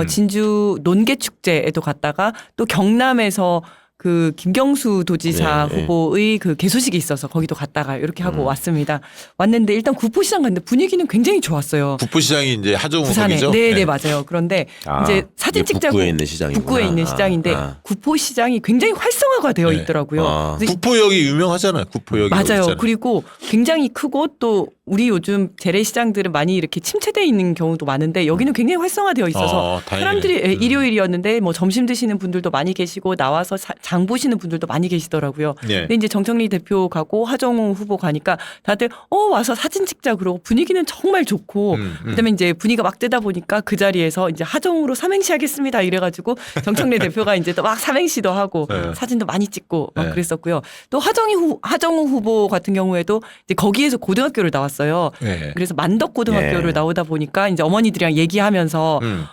진주 논개축제에도 갔다가 또 경남에서 그 김경수 도지사 네, 후보의 그 개소식이 있어서 거기도 갔다가 이렇게 하고 왔습니다. 왔는데 일단 구포시장 갔는데 분위기는 굉장히 좋았어요. 북부시장이 이제 하정우 부산에. 거기죠? 네, 맞아요. 그런데 이제 사진 이게 찍자고 북구에 있는 시장이구나. 북구에 있는 시장인데 구포시장이 굉장히 활성화가 되어 네. 있더라고요. 그래서 구포역이 유명하잖아요. 구포역이 맞아요. 있잖아요. 그리고 굉장히 크고 또 우리 요즘 재래시장들은 많이 이렇게 침체돼 있는 경우도 많은데 여기는 굉장히 활성화되어 있어서 다행이네. 사람들이 일요일이었는데 뭐 점심 드시는 분들도 많이 계시고 나와서 장 보시는 분들도 많이 계시더라고요. 네. 근데 이제 정청래 대표 가고 하정우 후보 가니까 다들 와서 사진 찍자 그러고 분위기는 정말 좋고 그다음에 이제 분위기가 막 뜨다 보니까 그 자리에서 이제 하정우로 삼행시 하겠습니다 이래가지고 정청래 대표가 이제 또 막 삼행시도 하고 네. 사진도 많이 찍고 막 네. 그랬었고요. 또 하정우 후보 같은 경우에도 이제 거기에서 고등학교를 나왔어요. 네. 그래서 만덕고등학교를 네. 나오다 보니까 이제 어머니들이랑 얘기하면서 음.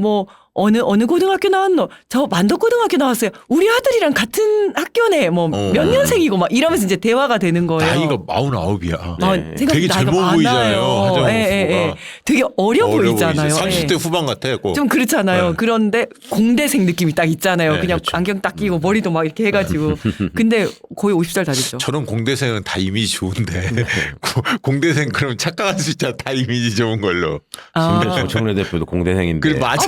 뭐 어느 고등학교 나왔노? 저 만덕고등학교 나왔어요. 우리 아들이랑 같은 학교네. 뭐 몇 년생이고 막 이러면서 이제 대화가 되는 거예요. 나이가 49이야. 네. 되게 젊어 보이잖아요. 하정우 후보가. 되게 어려 보이잖아요. 30대 예. 후반 같아. 꼭. 좀 그렇잖아요. 네. 그런데 공대생 느낌이 딱 있잖아요. 네, 그냥 그렇죠. 안경 딱 끼고 머리도 막 이렇게 해가지고. 근데 거의 50살 다 됐죠. 저런 공대생은 다 이미지 좋은데 공대생 그럼 착각할 수 있잖아. 다 이미지 좋은 걸로. 정청래 대표도 공대생인데. 그 맞아.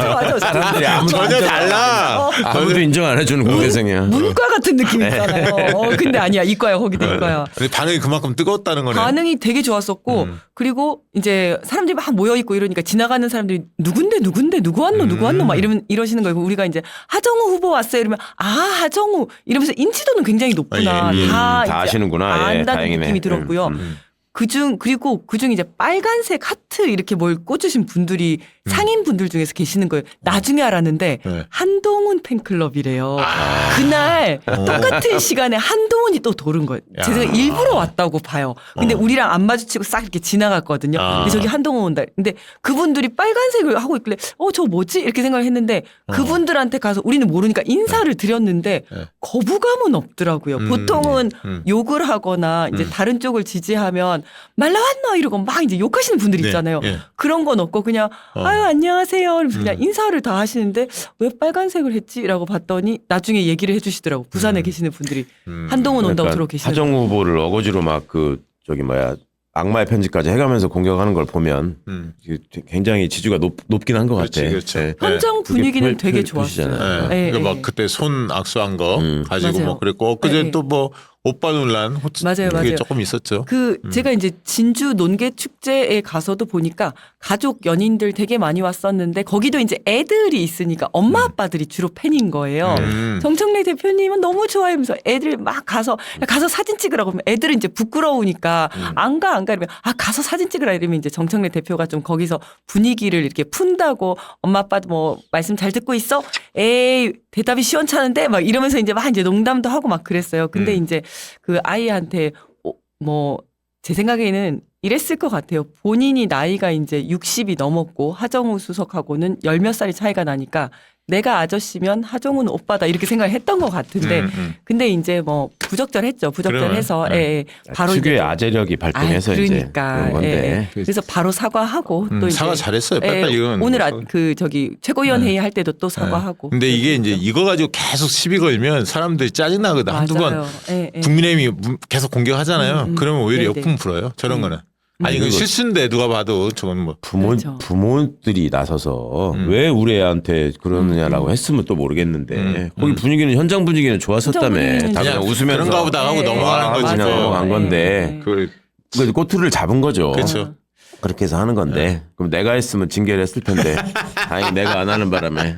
맞아. 사람들이 아무도 전혀 인정- 달라. 아무도 인정 안 해주는 공대생이야. 문과 같은 느낌 있잖아요. 근데 아니야. 이과야. 거기도 이과야. 근데 반응이 그만큼 뜨거웠다는 거네. 반응이 되게 좋았었고 그리고 이제 사람들이 막 모여 있고 이러니까 지나가는 사람들이 누군데 누구 왔노 막 이러시는 거예요. 우리가 이제 하정우 후보 왔어요 이러면 하정우 이러면서 인지도는 굉장히 높구나. 예, 예. 다 이제 아시는구나. 예, 안다는 다행이네. 느낌이 들었고요. 그중 이제 빨간색 하트 이렇게 뭘 꽂으신 분들이 상인분들 중에서 계시는 거예요. 나중에 알았는데 네. 한동훈 팬클럽이래요. 그날 똑같은 시간에 한동훈이 또 도른 거예요. 야. 제가 일부러 왔다고 봐요. 근데 우리랑 안 마주치고 싹 이렇게 지나갔거든요. 근데 저기 한동훈 온다. 근데 그분들이 빨간색을 하고 있길래 저거 뭐지? 이렇게 생각을 했는데 그분들한테 가서 우리는 모르니까 인사를 드렸는데 네. 거부감은 없더라고요. 보통은 욕을 하거나 이제 다른 쪽을 지지하면 말 나왔나 이러고 막 이제 욕하시는 분들 네, 있잖아요. 예. 그런 건 없고 그냥 아유 안녕하세요. 이러면서 그냥 인사를 다 하시는데 왜 빨간색을 했지라고 봤더니 나중에 얘기를 해주시더라고. 부산에 계시는 분들이 한동훈 온다고 들어 계시는. 하정 후보를 어거지로 막 악마의 편지까지 해가면서 공격하는 걸 보면 굉장히 지지가 높긴 한 것 같아. 그렇죠. 네. 현장 분위기는 그게 되게 표시잖아요. 좋았어요. 네. 네, 그러니까 네. 막 그때 손 악수한 거 가지고 맞아요. 뭐 그랬고 엊그제 네. 또 뭐 오빠 논란 맞아요, 그게 맞아요. 조금 있었죠. 제가 이제 진주 논계 축제에 가서도 보니까 가족 연인들 되게 많이 왔었는데 거기도 이제 애들이 있으니까 엄마 아빠들이 주로 팬인 거예요. 정청래 대표님은 너무 좋아하면서 애들 막 가서 사진 찍으라고 하면 애들은 이제 부끄러우니까 안 가 이러면 가서 사진 찍으라 이러면 이제 정청래 대표가 좀 거기서 분위기를 이렇게 푼다고 엄마 아빠도 뭐 말씀 잘 듣고 있어? 에이 대답이 시원찮은데 막 이러면서 이제 막 이제 농담도 하고 막 그랬어요. 근데 이제 그 아이한테 뭐 제 생각에는 이랬을 것 같아요. 본인이 나이가 이제 60이 넘었고 하정우 수석하고는 열 몇 살이 차이가 나니까 내가 아저씨면 하정우는 오빠다 이렇게 생각을 했던 것 같은데 근데 이제 뭐 부적절했죠. 부적절해서 그러면, 예, 바로 특유의 이제 아재력이 발동해서 이제 그러니까 그런 건데. 예. 그래서 바로 사과하고 또 이제 사과 잘했어요. 빨리빨리 이건 오늘 뭐 최고위원 회의 할 때도 또 사과하고. 근데 이게 이제 이거 가지고 계속 시비 걸면 사람들이 짜증나거든. 한두 번 맞아요. 예, 예. 국민의힘이 계속 공격하잖아요. 그러면 오히려 네네. 역풍 불어요. 저런 거는. 아니 이건 실수인데 누가 봐도 저건 뭐. 그렇죠. 부모들이 나서서 왜 우리 애한테 그러느냐라고 했으면 또 모르겠는데 거기 분위기는 현장 분위기는 좋았었다며. 분위기는 다 그냥 그냥 웃으면서 그런가 보다 하고 네. 넘어가는 거지. 그냥 맞아요. 넘어간 건데 네. 그걸 그 꼬투리를 잡은 거죠. 그렇죠. 그렇게 해서 하는 건데 그럼 내가 했으면 징계를 했을 텐데 다행히 내가 안 하는 바람에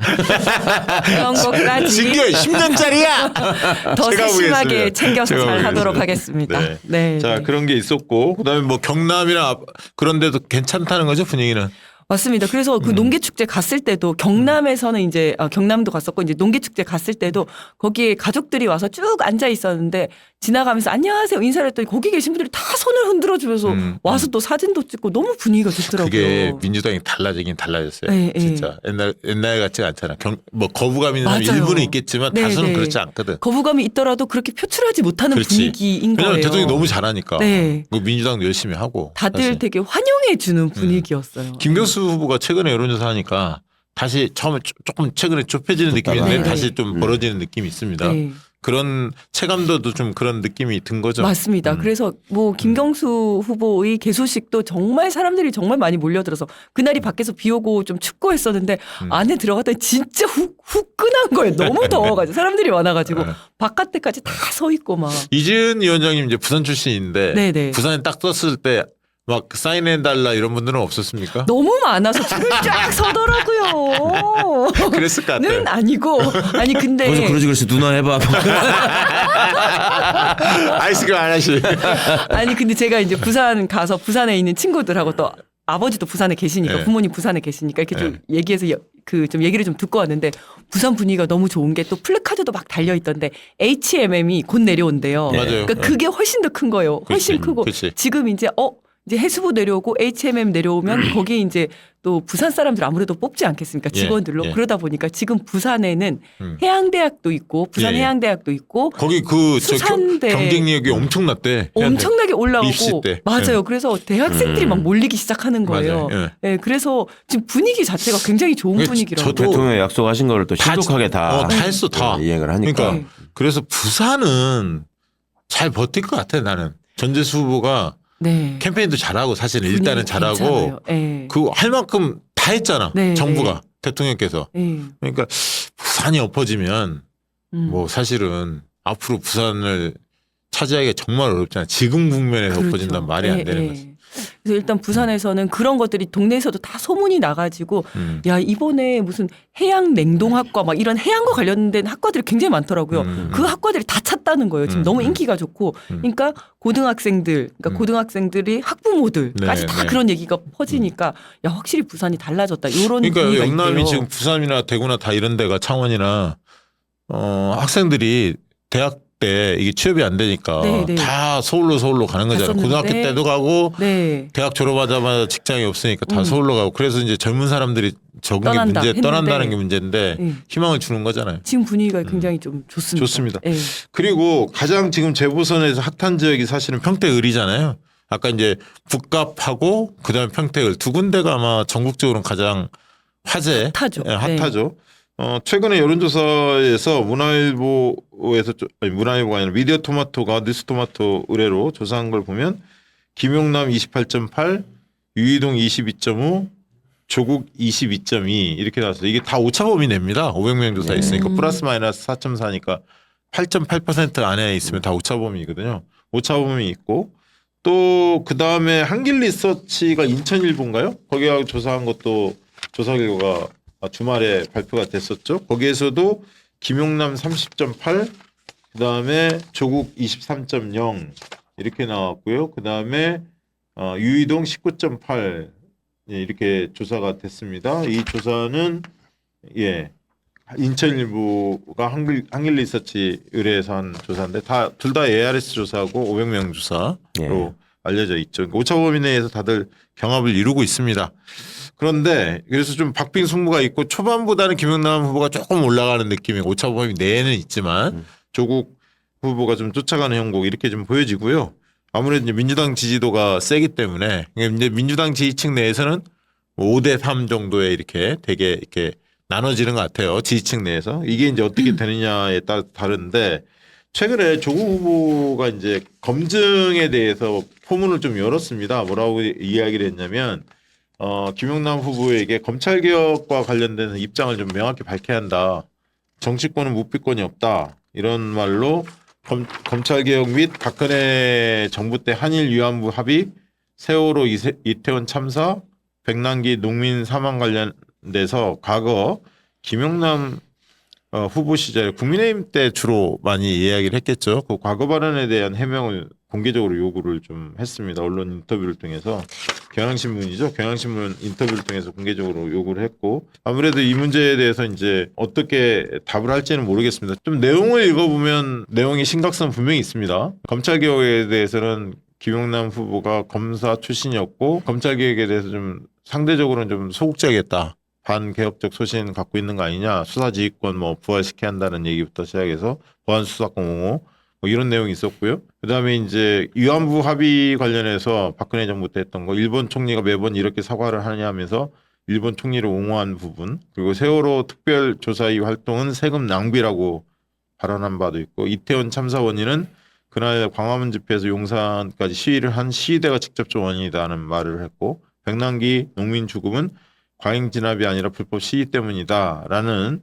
그런 것까지 징계 10년짜리야. 더 세심하게 챙겨서 잘 하도록 네. 하겠습니다. 네. 자 그런 게 있었고 그다음에 뭐 경남이나 그런 데도 괜찮다는 거죠 분위기는. 맞습니다. 그래서 그 농계축제 갔을 때도 경남에서는 이제 경남도 갔었고 이제 농계축제 갔을 때도 거기에 가족들이 와서 쭉 앉아 있었는데 지나가면서 안녕하세요 인사를 했더니 거기 계신 분들이 다 손을 흔들어 주면서 와서 또 사진도 찍고 너무 분위기가 좋더라고요. 그게 민주당이 달라지긴 달라졌어요. 네, 네. 진짜 옛날 같지가 않잖아. 뭐 거부감 있는 사람이 맞아요. 일부는 있겠지만 네, 다수는 네. 그렇지 않거든. 거부감이 있더라도 그렇게 표출하지 못하는 그렇지. 분위기인 거예요. 왜냐면 대통령이 너무 잘하니까. 네. 그 민주당도 열심히 하고. 다들 사실. 되게 환영해 주는 분위기였어요. 김경수 후보가 최근에 여론조사 하니까 다시 처음에 조금 최근에 좁혀지는 느낌인데 네, 다시 네. 좀 벌어지는 느낌이 있습니다. 네. 그런 체감도도 좀 그런 느낌이 든 거죠. 맞습니다. 그래서 뭐 김경수 후보의 개소식도 정말 사람들이 정말 많이 몰려들어서 그날이 밖에서 비 오고 좀 춥고 했었는데 안에 들어갔더니 진짜 후끈한 거예요. 너무 더워가지고 사람들이 많아가지고 바깥에까지 다 서 있고 막. 이지은 위원장님 이제 부산 출신인데 네네. 부산에 딱 떴을 때 막 사인해달라 이런 분들은 없었습니까? 너무 많아서 줄을 쫙 서더라고요. 그랬을 것 같아요. 는 아니고 아니 근데 거기서 그러지 누나 해봐. 아이스크림 안 하시. 아니 근데 제가 이제 부산 가서 부산에 있는 친구들하고 또 아버지도 부산에 계시니까 네. 부모님 부산에 계시니까 이렇게 좀 얘기해서 그 좀 얘기를 좀 듣고 왔는데 부산 분위기가 너무 좋은 게 또 플래카드도 막 달려 있던데 HMM이 곧 내려온대요. 맞아요. 그러니까 그게 훨씬 더 큰 거예요. 훨씬 그치. 크고 그치. 지금 이제 해수부 내려오고 HMM 내려오면 거기에 이제 또 부산 사람들 아무래도 뽑지 않겠습니까? 직원들로. 예. 그러다 보니까 지금 부산에는 해양대학도 있고 부산 예, 예. 해양대학도 있고 거기 그 수산대. 경쟁력이 엄청났대. 엄청나게 올라오고 입시 때. 맞아요. 그래서 대학생들이 막 몰리기 시작하는 거예요. 맞아요. 예, 그래서 지금 분위기 자체가 굉장히 좋은 그러니까 분위기라고. 저도 대통령 약속하신 거를 또 신속하게 다 했어 다. 이행을 하니까. 그러니까 그래서 부산은 잘 버틸 것 같아 나는. 전재수 후보가 네. 캠페인도 잘하고 사실은 일단은 분위기 잘하고 괜찮아요. 예. 그 할 만큼 다 했잖아. 네, 정부가 대통령께서. 예. 그러니까 부산이 엎어지면 음. 뭐 사실은 앞으로 부산을 차지하기가 정말 어렵잖아. 지금 국면에서 그렇죠. 엎어진다면 말이 안 예, 되는 예. 거지. 그래서 일단 부산에서는 그런 것들이 동네에서도 다 소문이 나가지고 야 이번에 무슨 해양 냉동학과 막 이런 해양과 관련된 학과들이 굉장히 많더라고요. 그 학과들이 다 찼다는 거예요. 지금 너무 인기가 좋고, 그러니까 고등학생들, 그러니까 고등학생들이 학부모들까지 네, 다 네. 그런 얘기가 퍼지니까 야 확실히 부산이 달라졌다. 이런 그러니까 분위기가 영남이 있대요. 지금 부산이나 대구나 다 이런 데가 창원이나 학생들이 대학 때 이게 취업이 안 되니까 네, 네. 다 서울로 가는 거잖아요. 갔었는데. 고등학교 때도 가고 네. 대학 졸업하자마자 직장이 없으니까 다 서울로 가고 그래서 이제 젊은 사람들이 적은 게 떠난다 했는데. 떠난다는 게 문제인데 네. 희망을 주는 거잖아요. 지금 분위기가 굉장히 좀 좋습니다. 좋습니다. 네. 그리고 가장 지금 재보선에서 핫한 지역이 사실은 평택을이잖아요. 아까 이제 북갑하고 그다음에 평택을 두 군데가 아마 전국적으로 가장 화제, 핫하죠. 예, 핫하죠. 최근에 여론조사에서 문화일보가 아니라 미디어토마토가 뉴스토마토 의뢰로 조사한 걸 보면 김용남 28.8, 유이동 22.5, 조국 22.2 이렇게 나왔어요. 이게 다 오차범위 냅니다. 500명 조사했으니까 플러스 마이너스 4.4니까 8.8% 안에 있으면 다 오차범위거든요. 오차범위 있고 또 그다음에 한길 리서치가 인천일보인가요? 거기가 조사한 것도 조사 결과가 주말에 발표가 됐었죠. 거기에서도 김용남 30.8, 그다음에 조국 23.0 이렇게 나왔고요. 그다음에 유이동 19.8 이렇게 조사가 됐습니다. 이 조사는 인천일보가 한길 리서치 의뢰해서 한 조사인데 둘 다 ARS 조사하고 500명 조사로 예. 알려져 있죠. 그러니까 오차범위 내에서 다들 경합을 이루고 있습니다. 그런데 그래서 좀 박빙승부가 있고 초반보다는 김용남 후보가 조금 올라가는 느낌이 오차범위 내에는 있지만 조국 후보가 좀 쫓아가는 형국 이렇게 좀 보여지고요. 아무래도 이제 민주당 지지도가 세기 때문에 이제 민주당 지지층 내에서는 5대3 정도에 이렇게 되게 이렇게 나눠지는 것 같아요. 지지층 내에서 이게 이제 어떻게 되느냐에 따라 다른데 최근에 조국 후보가 이제 검증에 대해서 포문을 좀 열었습니다. 뭐라고 이야기를 했냐면 김용남 후보에게 검찰 개혁과 관련된 입장을 좀 명확히 밝혀야 한다. 정치권은 묵비권이 없다. 이런 말로 검찰 개혁 및 박근혜 정부 때 한일 위안부 합의, 세월호 이태원 참사, 백남기 농민 사망 관련돼서 과거 김용남 후보 시절에 국민의힘 때 주로 많이 이야기를 했겠죠. 그 과거 발언에 대한 해명을 공개적으로 요구를 좀 했습니다. 언론 인터뷰를 통해서 경향신문이죠. 경향신문 인터뷰를 통해서 공개적으로 요구를 했고 아무래도 이 문제에 대해서 이제 어떻게 답을 할지는 모르겠습니다. 좀 내용을 읽어보면 내용의 심각성 분명히 있습니다. 검찰 개혁에 대해서는 김용남 후보가 검사 출신이었고 검찰 개혁에 대해서 좀 상대적으로는 좀 소극적이었다. 반개혁적 소신 갖고 있는 거 아니냐. 수사지휘권 뭐 부활시켜야 한다는 얘기부터 시작해서 보안수사권 옹호 뭐 이런 내용이 있었고요. 그다음에 이제 위안부 합의 관련해서 박근혜 정부 때 했던 거 일본 총리가 매번 이렇게 사과를 하냐 하면서 일본 총리를 옹호한 부분 그리고 세월호 특별조사위 활동은 세금 낭비라고 발언한 바도 있고 이태원 참사 원인은 그날 광화문 집회에서 용산까지 시위를 한 시위대가 직접적 원인이다는 말을 했고 백남기 농민 죽음은 과잉 진압이 아니라 불법 시위 때문이다라는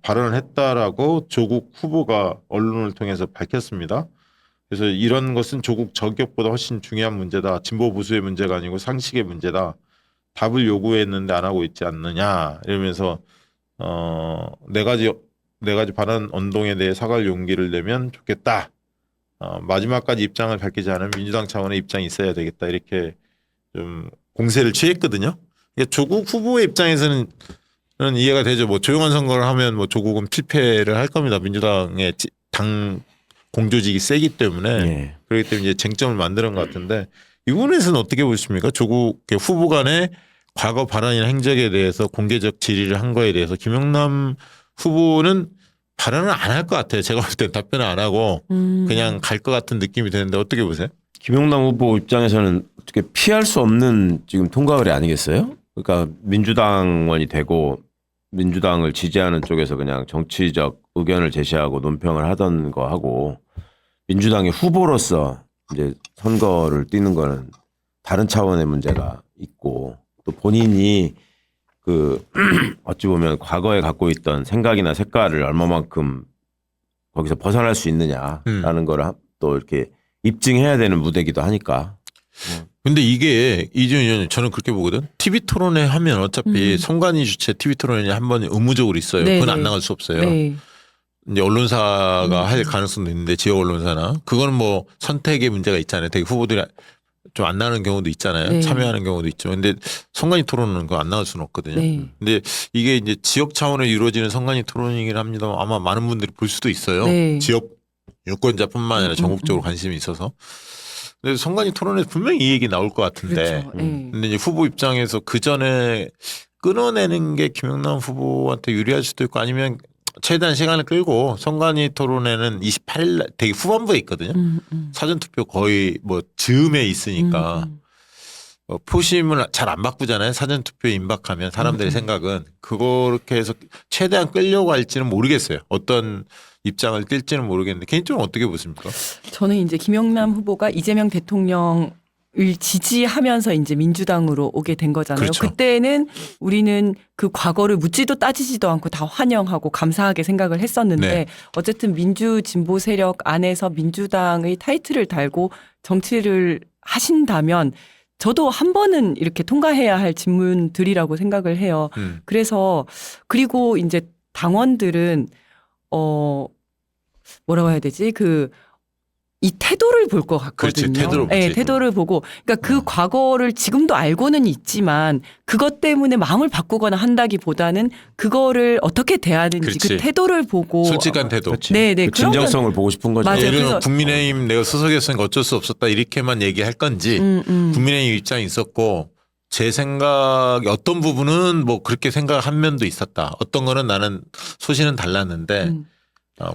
발언을 했다라고 조국 후보가 언론을 통해서 밝혔습니다. 그래서 이런 것은 조국 저격보다 훨씬 중요한 문제다. 진보 보수의 문제가 아니고 상식의 문제다. 답을 요구했는데 안 하고 있지 않느냐 이러면서 네 가지 발언 언동에 대해 사과할 용기를 내면 좋겠다. 마지막까지 입장을 밝히지 않은 민주당 차원의 입장이 있어야 되겠다. 이렇게 좀 공세를 취했거든요. 조국 후보의 입장에서는 이해가 되죠. 뭐 조용한 선거를 하면 뭐 조국은 필패를 할 겁니다. 민주당의 당 공조직이 세기 때문에 예. 그렇기 때문에 이제 쟁점을 만드는 것 같은데 이 부분에서는 어떻게 보십니까? 조국의 후보 간의 과거 발언이나 행적에 대해서 공개적 질의를 한 거에 대해서 김용남 후보는 발언을 안 할 것 같아요. 제가 볼 때 답변을 안 하고 그냥 갈 것 같은 느낌이 드는데 어떻게 보세요? 김용남 후보 입장에서는 어떻게 피할 수 없는 지금 통과의례 아니겠어요? 그러니까 민주당원이 되고 민주당을 지지하는 쪽에서 그냥 정치적 의견을 제시하고 논평을 하던 거 하고 민주당의 후보로서 이제 선거를 뛰는 거는 다른 차원의 문제가 있고 또 본인이 그 어찌 보면 과거에 갖고 있던 생각이나 색깔을 얼마만큼 거기서 벗어날 수 있느냐라는 거를 또 이렇게 입증해야 되는 무대기도 하니까 근데 이게 이준희 의원님 저는 그렇게 보거든. TV 토론회 하면 어차피 선관위 주최 TV 토론회 한 번 의무적으로 있어요. 네, 그건 안 네. 나갈 수 없어요. 네. 이제 언론사가 할 가능성도 있는데 지역 언론사나 그거는 뭐 선택의 문제가 있잖아요. 되게 후보들이 좀 안 나가는 경우도 있잖아요. 네. 참여하는 경우도 있죠. 근데 선관위 토론은 그거 안 나갈 수는 없거든요. 네. 근데 이게 이제 지역 차원에 이루어지는 선관위 토론이긴 합니다. 아마 많은 분들이 볼 수도 있어요. 네. 지역 유권자뿐만 아니라 전국적으로 관심이 있어서. 근데 선관위 토론에 분명히 이 얘기 나올 것 같은데. 그렇죠. 네. 근데 이제 후보 입장에서 그 전에 끊어내는 게 김영남 후보한테 유리할 수도 있고 아니면 최대한 시간을 끌고 선관위 토론회는 28일 날 되게 후반부에 있거든요. 사전투표 거의 뭐 즈음에 있으니까 표심을 잘 안 바꾸잖아요. 사전투표에 임박하면 사람들의 생각은 그렇게 해서 최대한 끌려고 할지는 모르겠어요. 어떤 입장을 띨지는 모르겠는데 개인적으로 어떻게 보십니까? 저는 이제 김영남 후보가 이재명 대통령을 지지하면서 이제 민주당으로 오게 된 거잖아요. 그렇죠. 그때는 우리는 그 과거를 묻지도 따지지도 않고 다 환영하고 감사하게 생각을 했었는데 네. 어쨌든 민주 진보 세력 안에서 민주당의 타이틀을 달고 정치를 하신다면 저도 한 번은 이렇게 통과해야 할 질문들이라고 생각을 해요. 그래서 그리고 이제 당원들은 뭐라고 해야 되지? 이 태도를 볼 것 같거든요. 그렇지, 태도를 보지. 네, 태도를 보고. 그러니까 그 과거를 지금도 알고는 있지만 그것 때문에 마음을 바꾸거나 한다기보다는 그거를 어떻게 대하는지 그렇지. 그 태도를 보고. 솔직한 태도. 그렇지. 네, 네. 그 그런 건- 진정성을 보고 싶은 거죠. 맞아요. 예를 들면 그래서- 국민의힘 내가 소속이었으니까 어쩔 수 없었다 이렇게만 얘기할 건지 국민의힘 입장이 있었고 제 생각이 어떤 부분은 뭐 그렇게 생각한 면도 있었다. 어떤 거는 나는 소신은 달랐는데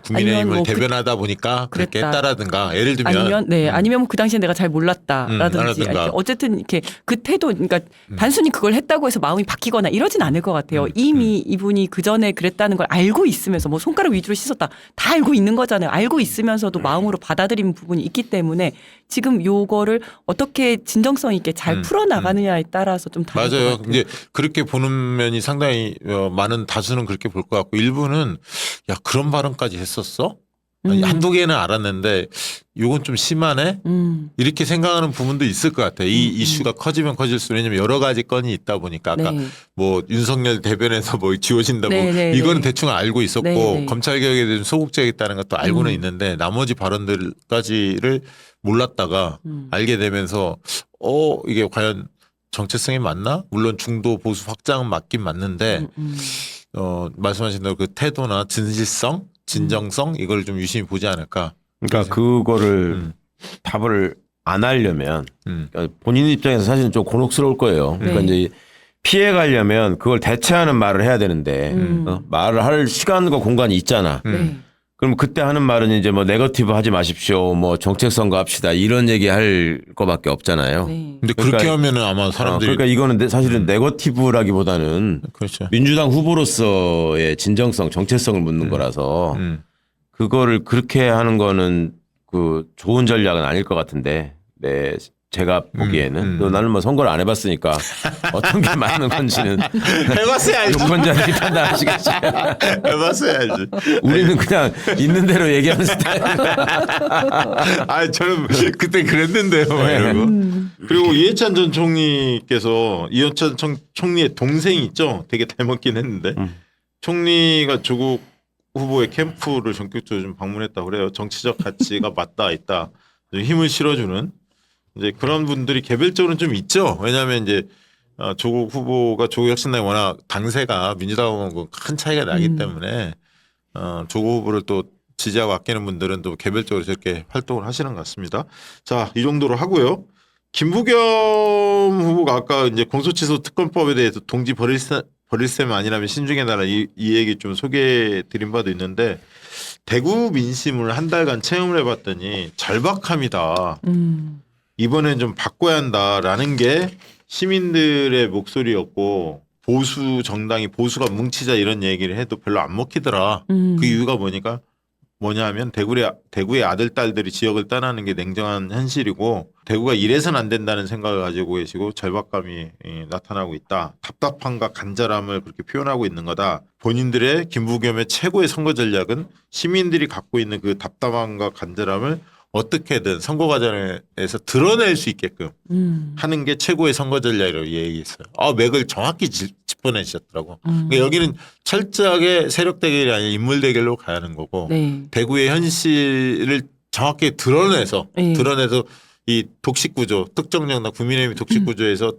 국민의힘을 아니면 뭐 대변하다 보니까 그렇게 그랬다. 했다라든가 예를 들면 아니면 그 당시에 내가 잘 몰랐다라든지 알았든가. 아니, 어쨌든 이렇게 그 태도 그러니까 단순히 그걸 했다고 해서 마음이 바뀌거나 이러진 않을 것 같아요. 이미 이분이 그 전에 그랬다는 걸 알고 있으면서 뭐 손가락 위주로 씻었다 다 알고 있는 거잖아요. 알고 있으면서도 마음으로 받아들이는 부분이 있기 때문에 지금 요거를 어떻게 진정성 있게 잘 풀어나가느냐에 따라서 좀 다를 것 맞아요. 같아요. 이제 그렇게 보는 면이 상당히 많은 다수는 그렇게 볼 것 같고 일부는 야 그런 발언까지 했었어? 아니, 한두 개는 알았는데 이건 좀 심하네? 이렇게 생각하는 부분도 있을 것 같아요. 이 이슈가 커지면 커질수록 왜냐면 여러 가지 건이 있다 보니까 아까 네. 뭐 윤석열 대변에서 뭐 지워진다고 네, 네, 이거는 네. 대충 알고 있었고 네, 네. 검찰개혁에 대한 소극적이 있다는 것도 알고는 있는데 나머지 발언들까지를 몰랐다가 알게 되면서 이게 과연 정체성이 맞나? 물론 중도 보수 확장은 맞긴 맞는데 말씀하신 대로 그 태도나 진실성, 진정성 이걸 좀 유심히 보지 않을까. 그러니까 그거를 답을 안 하려면 그러니까 본인 입장에서 사실은 좀 곤혹스러울 거예요. 그러니까 네. 이제 피해 가려면 그걸 대체하는 말을 해야 되는데 말을 할 시간과 공간이 있잖아. 네. 그럼 그때 하는 말은 이제 뭐 네거티브 하지 마십시오. 뭐 정책 선거 합시다. 이런 얘기 할 거밖에 없잖아요. 네. 근데 그러니까 그렇게 하면은 아마 사람들이 그러니까 이거는 사실은 네거티브라기보다는 그렇죠. 민주당 후보로서의 진정성, 정체성을 묻는 거라서 그거를 그렇게 하는 거는 그 좋은 전략은 아닐 것 같은데, 네, 제가 보기에는 또 나는 뭐 선거를 안 해봤으니까 어떤 게 맞는 건지는 해봤어야지. 유권자들이 판단하시겠지. 해봤어야지. 우리는 그냥 있는 대로 얘기하는 스타일. 아, 저는 그때 그랬는데요. 막 이러고. 그리고 이해찬 전 총리께서 이해찬 총리의 동생이 있죠. 되게 닮았긴 했는데 총리가 조국 후보의 캠프를 전격적으로 좀 방문했다고 그래요. 정치적 가치가 맞다 있다. 좀 힘을 실어주는 이제 그런 분들이 개별적으로는 좀 있죠. 왜냐하면 이제 조국 후보가 조국 혁신당이 워낙 당세가 민주당하고 큰 차이가 나기 때문에 조국 후보를 또 지지하고 아끼는 분들은 또 개별적으로 저렇게 활동을 하시는 것 같습니다. 자, 이 정도로 하고요. 김부겸 후보가 아까 이제 공소취소 특검법에 대해서 동지 버릴 셈 아니라면 신중의 나라 이 얘기 좀 소개해 드린 바도 있는데 대구 민심을 한 달간 체험을 해봤더니 절박함이다. 이번엔 좀 바꿔야 한다라는 게 시민들의 목소리였고 보수 정당이 보수가 뭉치자 이런 얘기를 해도 별로 안 먹히더라. 그 이유가 뭐냐 하면 대구의 아들 딸들이 지역을 떠나는 게 냉정한 현실이고 대구가 이래선 안 된다는 생각을 가지고 계시고 절박감이 나타나고 있다. 답답함과 간절함을 그렇게 표현하고 있는 거다. 본인들의 김부겸의 최고의 선거 전략은 시민들이 갖고 있는 그 답답함과 간절함을 어떻게든 선거 과정에서 드러낼 수 있게끔 하는 게 최고의 선거 전략이라고 얘기했어요. 맥을 정확히 짚어내셨더라고. 그러니까 여기는 철저하게 세력 대결이 아니라 인물 대결로 가야 하는 거고 네. 대구의 현실을 정확히 드러내서 이 독식 구조, 특정 정당 국민의힘 독식 구조에서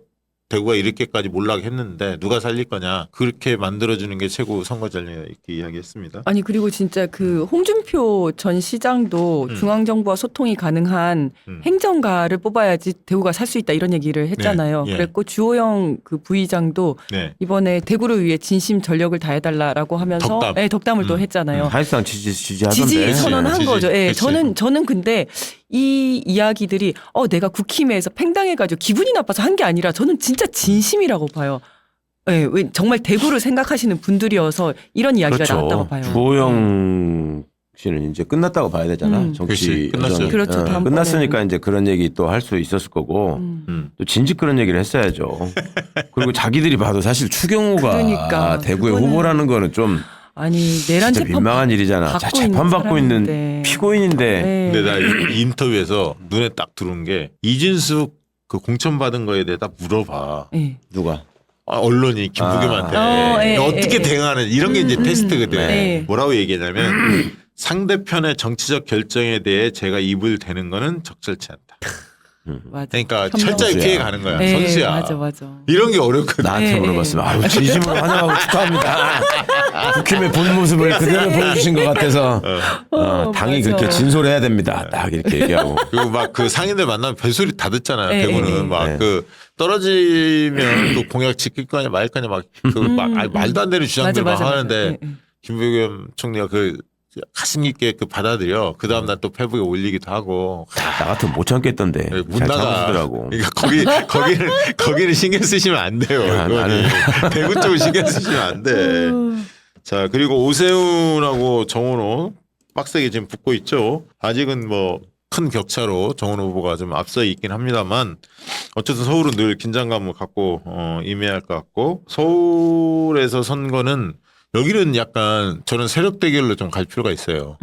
대구가 이렇게까지 몰락을 했는데 누가 살릴 거냐 그렇게 만들어주는 게 최고 선거 전략이다 이렇게 이야기했습니다. 아니 그리고 진짜 그 홍준표 전 시장도 중앙정부와 소통이 가능한 행정가를 뽑아야지 대구가 살 수 있다 이런 얘기를 했잖아요. 네, 예. 그랬고 주호영 그 부의장도 네. 이번에 대구를 위해 진심 전력을 다해달라라고 하면서 덕담. 네, 덕담을 또 했잖아요. 사실상 지지하던데. 지지 선언한 지지. 거죠. 예, 그치. 저는 근데 이 이야기들이 내가 국힘에서 팽당해가지고 기분이 나빠서 한 게 아니라 저는 진짜 진심이라고 봐요. 예, 왜 정말 대구를 생각하시는 분들이어서 이런 이야기가 나왔다고 봐요. 주호영 씨는 이제 끝났다고 봐야 되잖아. 정치 그렇지. 끝났어요. 여정이. 그렇죠. 다음번에는. 끝났으니까 이제 그런 얘기 또 할 수 있었을 거고 또 진즉 그런 얘기를 했어야죠. 그리고 자기들이 봐도 사실 추경호가 그러니까, 대구의 그거는- 후보라는 거는 좀 아니 내란 진짜 재판 민망한 일이잖아. 받고 재판 받고 있는 사람인데. 피고인인데 네. 근데 나 이 인터뷰에서 눈에 딱 들어온 게 이준숙 그 공천 받은 거에 대해 다 물어봐. 예. 누가 언론이 김부겸한테 예, 어떻게 예. 대응하는 이런 게 이제 테스트거든. 네. 뭐라고 얘기하냐면 상대편의 정치적 결정에 대해 제가 입을 대는 거는 적절치 않다. 맞아. 그러니까 현명하죠. 철저히 선수야. 피해 가는 거야. 네, 선수야. 맞아. 이런 게 어렵거든. 나한테 네. 물어봤으면 아유 진심으로 환영하고 축하합니다. 국힘의 본 모습을 그대로 보여주신 것 같아서 당이 맞아. 그렇게 진솔해야 됩니다. 딱 이렇게 얘기하고. 그리고 막 그 상인들 만나면 별소리 다 듣잖아요. 네, 대구는 네. 막 네. 그 떨어지면 또 공약 지킬 거냐 말 거냐 막 그 말도 안 되는 주장들 막 하는데 예, 예. 김부겸 총리가 그 가슴 깊게 그 받아들여. 그 다음 날 또 페북에 올리기도 하고. 나 같으면 못 참겠던데. 못 잘 나가. 참으시더라고. 그러니까 거기는 신경 쓰시면 안 돼요. 야, 그거는. 대구 쪽을 신경 쓰시면 안 돼. 자, 그리고 오세훈하고 정원호 빡세게 지금 붙고 있죠. 아직은 뭐 큰 격차로 정원호 후보가 좀 앞서 있긴 합니다만 어쨌든 서울은 늘 긴장감을 갖고 임해야 할 것 같고 서울에서 선거는 여기는 약간 저는 세력 대결로 좀 갈 필요가 있어요.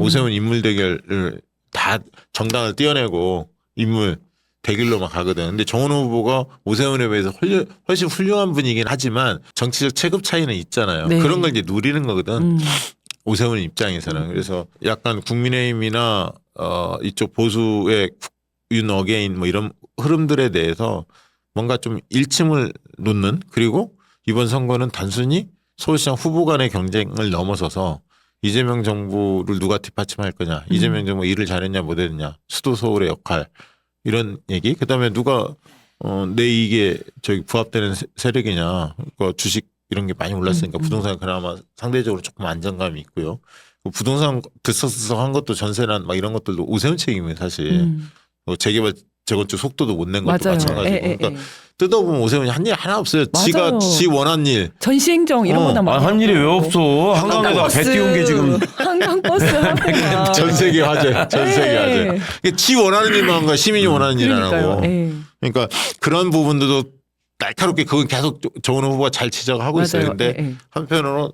오세훈 인물 대결을 다 정당을 띄어내고 인물 대결로만 가거든. 근데 정원호 후보가 오세훈에 비해서 훨씬 훌륭한 분이긴 하지만 정치적 체급 차이는 있잖아요. 네. 그런 걸 이제 누리는 거거든. 오세훈 입장에서는. 그래서 약간 국민의힘이나 이쪽 보수의 윤 어게인 뭐 이런 흐름들에 대해서 뭔가 좀 일침을 놓는 그리고 이번 선거는 단순히 서울시장 후보 간의 경쟁을 넘어서서 이재명 정부를 누가 뒷받침할 거냐, 이재명 정부 일을 잘했냐 못했냐, 수도 서울의 역할 이런 얘기. 그다음에 누가 내 이익에 저기 부합되는 세력이냐, 그러니까 주식 이런 게 많이 올랐으니까 부동산 그나마 상대적으로 조금 안정감이 있고요. 부동산 들썩들썩한 것도 전세난 막 이런 것들도 오세훈 책임이에요 사실. 재개발 재건축 속도도 못 낸 것도 맞아요. 마찬가지고. 그러니까 뜯어보면 오세훈이 한 일 하나 없어요. 맞아요. 지 원한 일. 전시행정 이런 거나 많이 한 일이 왜 하고. 없어? 한강에다 배 띄운 게 지금 한강버스 하고 전 세계 화제. 전 세계 네. 화제. 그러니까 지 원하는 일만 한 거야. 시민이 원하는 일 안 그러니까요. 하고. 예. 그러니까 그런 부분들도 날카롭게 그건 계속 정원호 후보가 잘 지적하고 있어요. 맞아요. 근데 예, 예. 한편으로는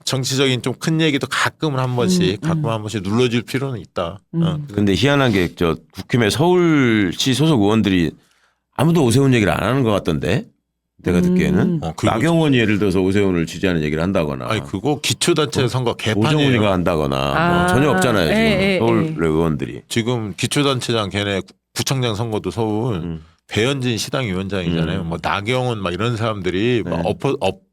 정치적인 좀 큰 얘기도 가끔 한 번씩 눌러줄 필요는 있다. 근데 희한한 게 저 국힘의 서울시 소속 의원들이 아무도 오세훈 얘기를 안 하는 것 같던데 내가 듣기에는 그리고 나경원이 예를 들어서 오세훈을 지지하는 얘기를 한다거나 아니 그거 기초단체 선거 오정훈이가 개판이에요. 한다거나 아. 뭐 전혀 없잖아요 지금 예, 서울 의원들이. 지금 기초단체장 걔네 구청장 선거도 서울 배현진 시당위원장이잖아요. 뭐 나경원 막 이런 사람들이 막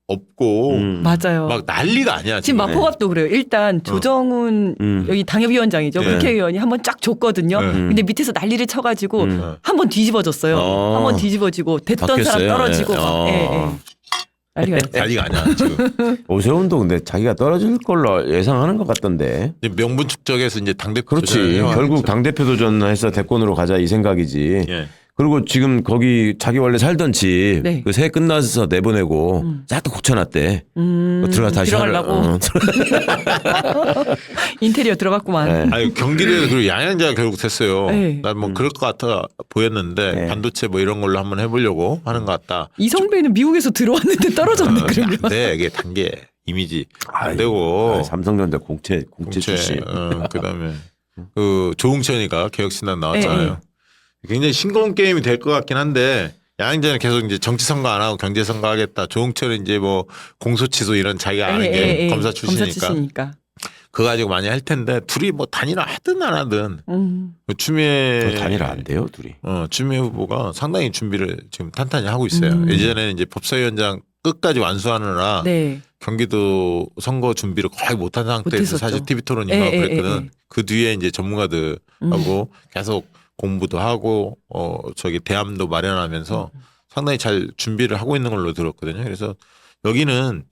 없고 맞아요. 막 난리가 아니야. 지금 마포갑도 그래요. 일단 조정훈 여기 당협위원장이죠. 네. 국회의원이 한번 쫙 줬거든요. 네. 근데 밑에서 난리를 쳐가지고 한 번 뒤집어졌어요. 한 번 뒤집어지고 됐던 바뀌었어요? 사람 떨어지고 네. 막. 예, 예. 난리가 났어요. 난리가 아니야 지금. 오세훈도 근데 자기가 떨어질 걸로 예상하는 것 같던데. 이제 명분 축적해서 이제 당대표 그렇지. 도전을 결국 당대표 도전해서 대권으로 가자 이 생각이지. 예. 그리고 지금 거기 자기 원래 살던 집 네. 그 새해 끝나서 내보내고 싹 다 고쳐놨대. 들어가 다시 들어가려고. 인테리어 들어갔구만. 네. 아니 경기도에서 그리고 양양자가 결국 됐어요. 네. 난 뭐 그럴 것 같아 보였는데 네. 반도체 뭐 이런 걸로 한번 해보려고 하는 것 같다. 이성배는 미국에서 들어왔는데 떨어졌네 그러면. 네, 이게 단계 이미지 안 아이, 되고 삼성전자 공채 공채, 출신. 그다음에 그 조홍천이가 개혁신당 나왔잖아요. 굉장히 싱거운 게임이 될 것 같긴 한데 양양자는 계속 이제 정치 선거 안 하고 경제 선거 하겠다. 조홍천은 이제 뭐 공소치소 이런 자기가 아는 게 검사 출신이니까 그거 가지고 많이 할 텐데 둘이 뭐 단일화 하든 안 하든 추미애 단일화 안 돼요, 둘이. 추미애 후보가 상당히 준비를 지금 탄탄히 하고 있어요. 예전에는 이제 법사위원장 끝까지 완수하느라 네. 경기도 선거 준비를 거의 못한 상태에서 못했었죠. 사실 TV 토론 임하고 그랬거든. 예. 그 뒤에 이제 전문가들하고 계속 공부도 하고 저기 대암도 마련하면서 상당히 잘 준비를 하고 있는 걸로 들었거든요. 그래서 여기는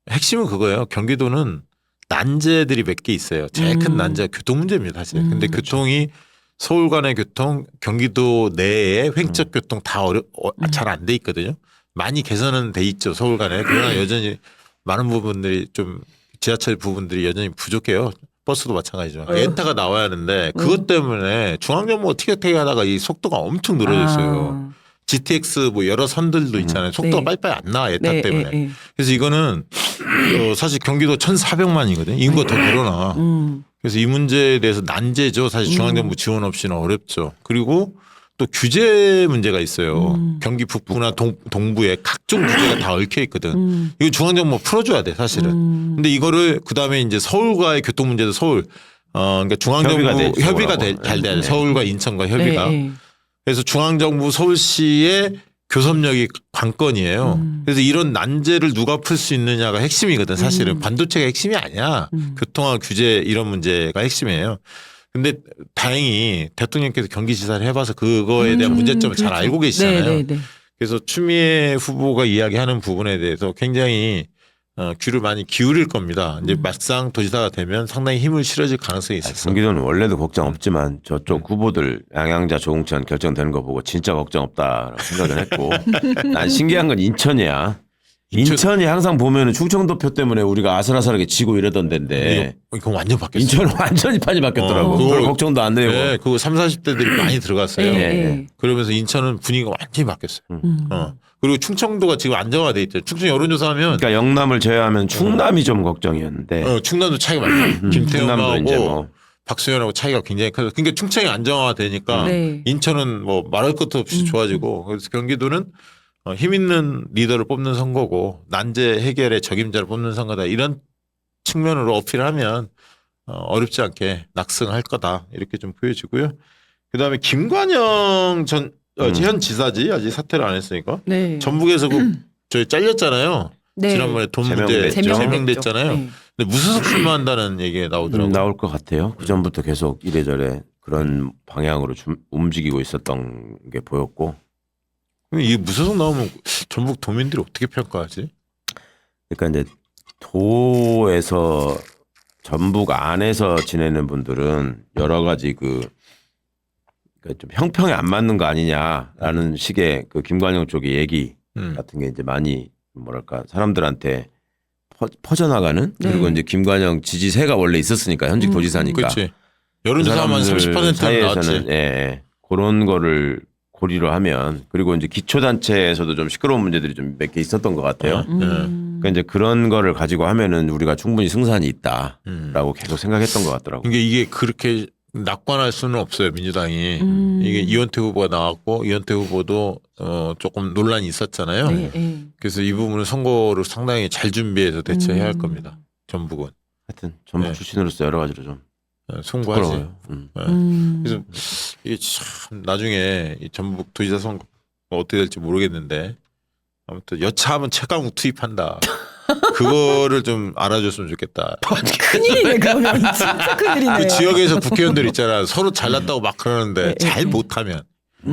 핵심은 그거예요. 경기도는 난제들이 몇 개 있어요. 제일 큰 난제가 교통 문제입니다, 사실. 근데 교통이 서울 간의 교통, 경기도 내에 횡적 교통 다 잘 안 돼 있거든요. 많이 개선은 돼 있죠, 서울 간에. 그러나 여전히 많은 부분들이 좀 지하철 부분들이 여전히 부족해요. 버스도 마찬가지죠. 엔타가 나와야 하는데 그것 때문에 중앙정보 티켓팅 하다가 이 속도가 엄청 늘어졌어요. GTX 뭐 여러 선들도 있잖아요. 속도가 네. 빨리빨리 안 나와 에타 네, 때문에. 네. 그래서 이거는 사실 경기도 1,400만이거든요. 인구가 더 늘어나. 그래서 이 문제에 대해서 난제죠. 사실 중앙정부 지원 없이는 어렵죠. 그리고 또 규제 문제가 있어요. 경기 북부나 동부에 각종 규제가 다 얽혀 있거든. 이거 중앙정부 풀어줘야 돼 사실은. 근데 이거를 그다음에 이제 서울과의 교통 문제도 서울 그러니까 중앙정부 협의가 잘 돼야 돼. 서울과 인천과 협의가. 그래서 중앙정부 서울시의 교섭력이 관건이에요. 그래서 이런 난제를 누가 풀 수 있느냐가 핵심이거든 사실은. 반도체가 핵심이 아니야. 교통화 규제 이런 문제가 핵심이에요. 근데 다행히 대통령께서 경기지사를 해봐서 그거에 대한 문제점을 잘 알고 계시잖아요. 그래서 추미애 후보가 이야기하는 부분에 대해서 굉장히 귀를 많이 기울일 겁니다. 이제 막상 도지사가 되면 상당히 힘을 실어질 가능성이 있었어요. 경기도는 원래도 걱정 없지만 저쪽 후보들 양양자 조홍천 결정되는 거 보고 진짜 걱정 없다라고 생각을 했고 난 신기한 건 인천이야. 인천이 항상 보면은 충청도 표 때문에 우리가 아슬아슬하게 지고 이러던 데인데 이거 완전 바뀌었어요. 인천은 완전히 판이 바뀌었더라고. 그거- 별 걱정도 안 되고. 네, 그거 30, 40대들이 많이 들어갔어요. 네. 그러면서 인천은 분위기가 완전히 바뀌었어요. 그리고 충청도가 지금 안정화돼 있죠. 충청 여론조사하면 그러니까 영남을 제외하면 충남이 좀 걱정이었는데 충남도 차이가 많아요. 충남도 이제 김태형하고 뭐 박수현하고 차이가 굉장히 커요. 그러니까 충청이 안정화되니까 네. 인천은 뭐 말할 것도 없이 좋아지고 그래서 경기도는 힘 있는 리더를 뽑는 선거고 난제 해결의 적임자를 뽑는 선거다. 이런 측면으로 어필하면 어렵지 않게 낙승할 거다. 이렇게 좀 보여지고요. 그다음에 김관영 현 지사지 아직 사퇴를 안 했으니까 네. 전북에서 저희 잘렸잖아요. 네. 지난번에 돈 문제 제명됐죠. 제명됐잖아요. 네. 근데 무소속 출마한다는 얘기가 나오더라고요. 나올 것 같아요. 그 전부터 계속 이래저래 그런 방향으로 움직이고 있었던 게 보였고. 근데 이 무소속 나오면 전북 도민들이 어떻게 평가하지? 그러니까 이제 도에서 전북 안에서 지내는 분들은 여러 가지 그러니까 좀 형평에 안 맞는 거 아니냐라는 식의 그 김관영 쪽의 얘기 같은 게 이제 많이 뭐랄까 사람들한테 퍼져나가는 그리고 이제 김관영 지지세가 원래 있었으니까 현직 도지사니까 그렇지. 여론조사만 30%는 사이에서는 나왔지. 예, 그런 거를 고리로 하면 그리고 이제 기초단체에서도 좀 시끄러운 문제들이 좀 몇 개 있었던 것 같아요. 그러니까 이제 그런 거를 가지고 하면은 우리가 충분히 승산이 있다라고 계속 생각했던 것 같더라고요. 그러니까 이게 그렇게 낙관할 수는 없어요. 민주당이. 이게 이원태 후보가 나왔고 이원태 후보도 조금 논란이 있었잖아요. 네. 그래서 이 부분은 선거를 상당히 잘 준비해서 대처해야 할 겁니다. 전북은. 하여튼 전북 네. 출신으로서 여러 가지로 좀 송구하지. 부끄러워요. 그래서 이게 참 나중에 이 전북 도지사 선거 어떻게 될지 모르겠는데 아무튼 여차하면 최강욱 투입한다. 그거를 좀 알아줬으면 좋겠다. 큰일이네 그러면 진짜 큰일이네. 그 지역에서 국회의원들 있잖아. 서로 잘났다고 막 그러는데 네, 잘 네. 못하면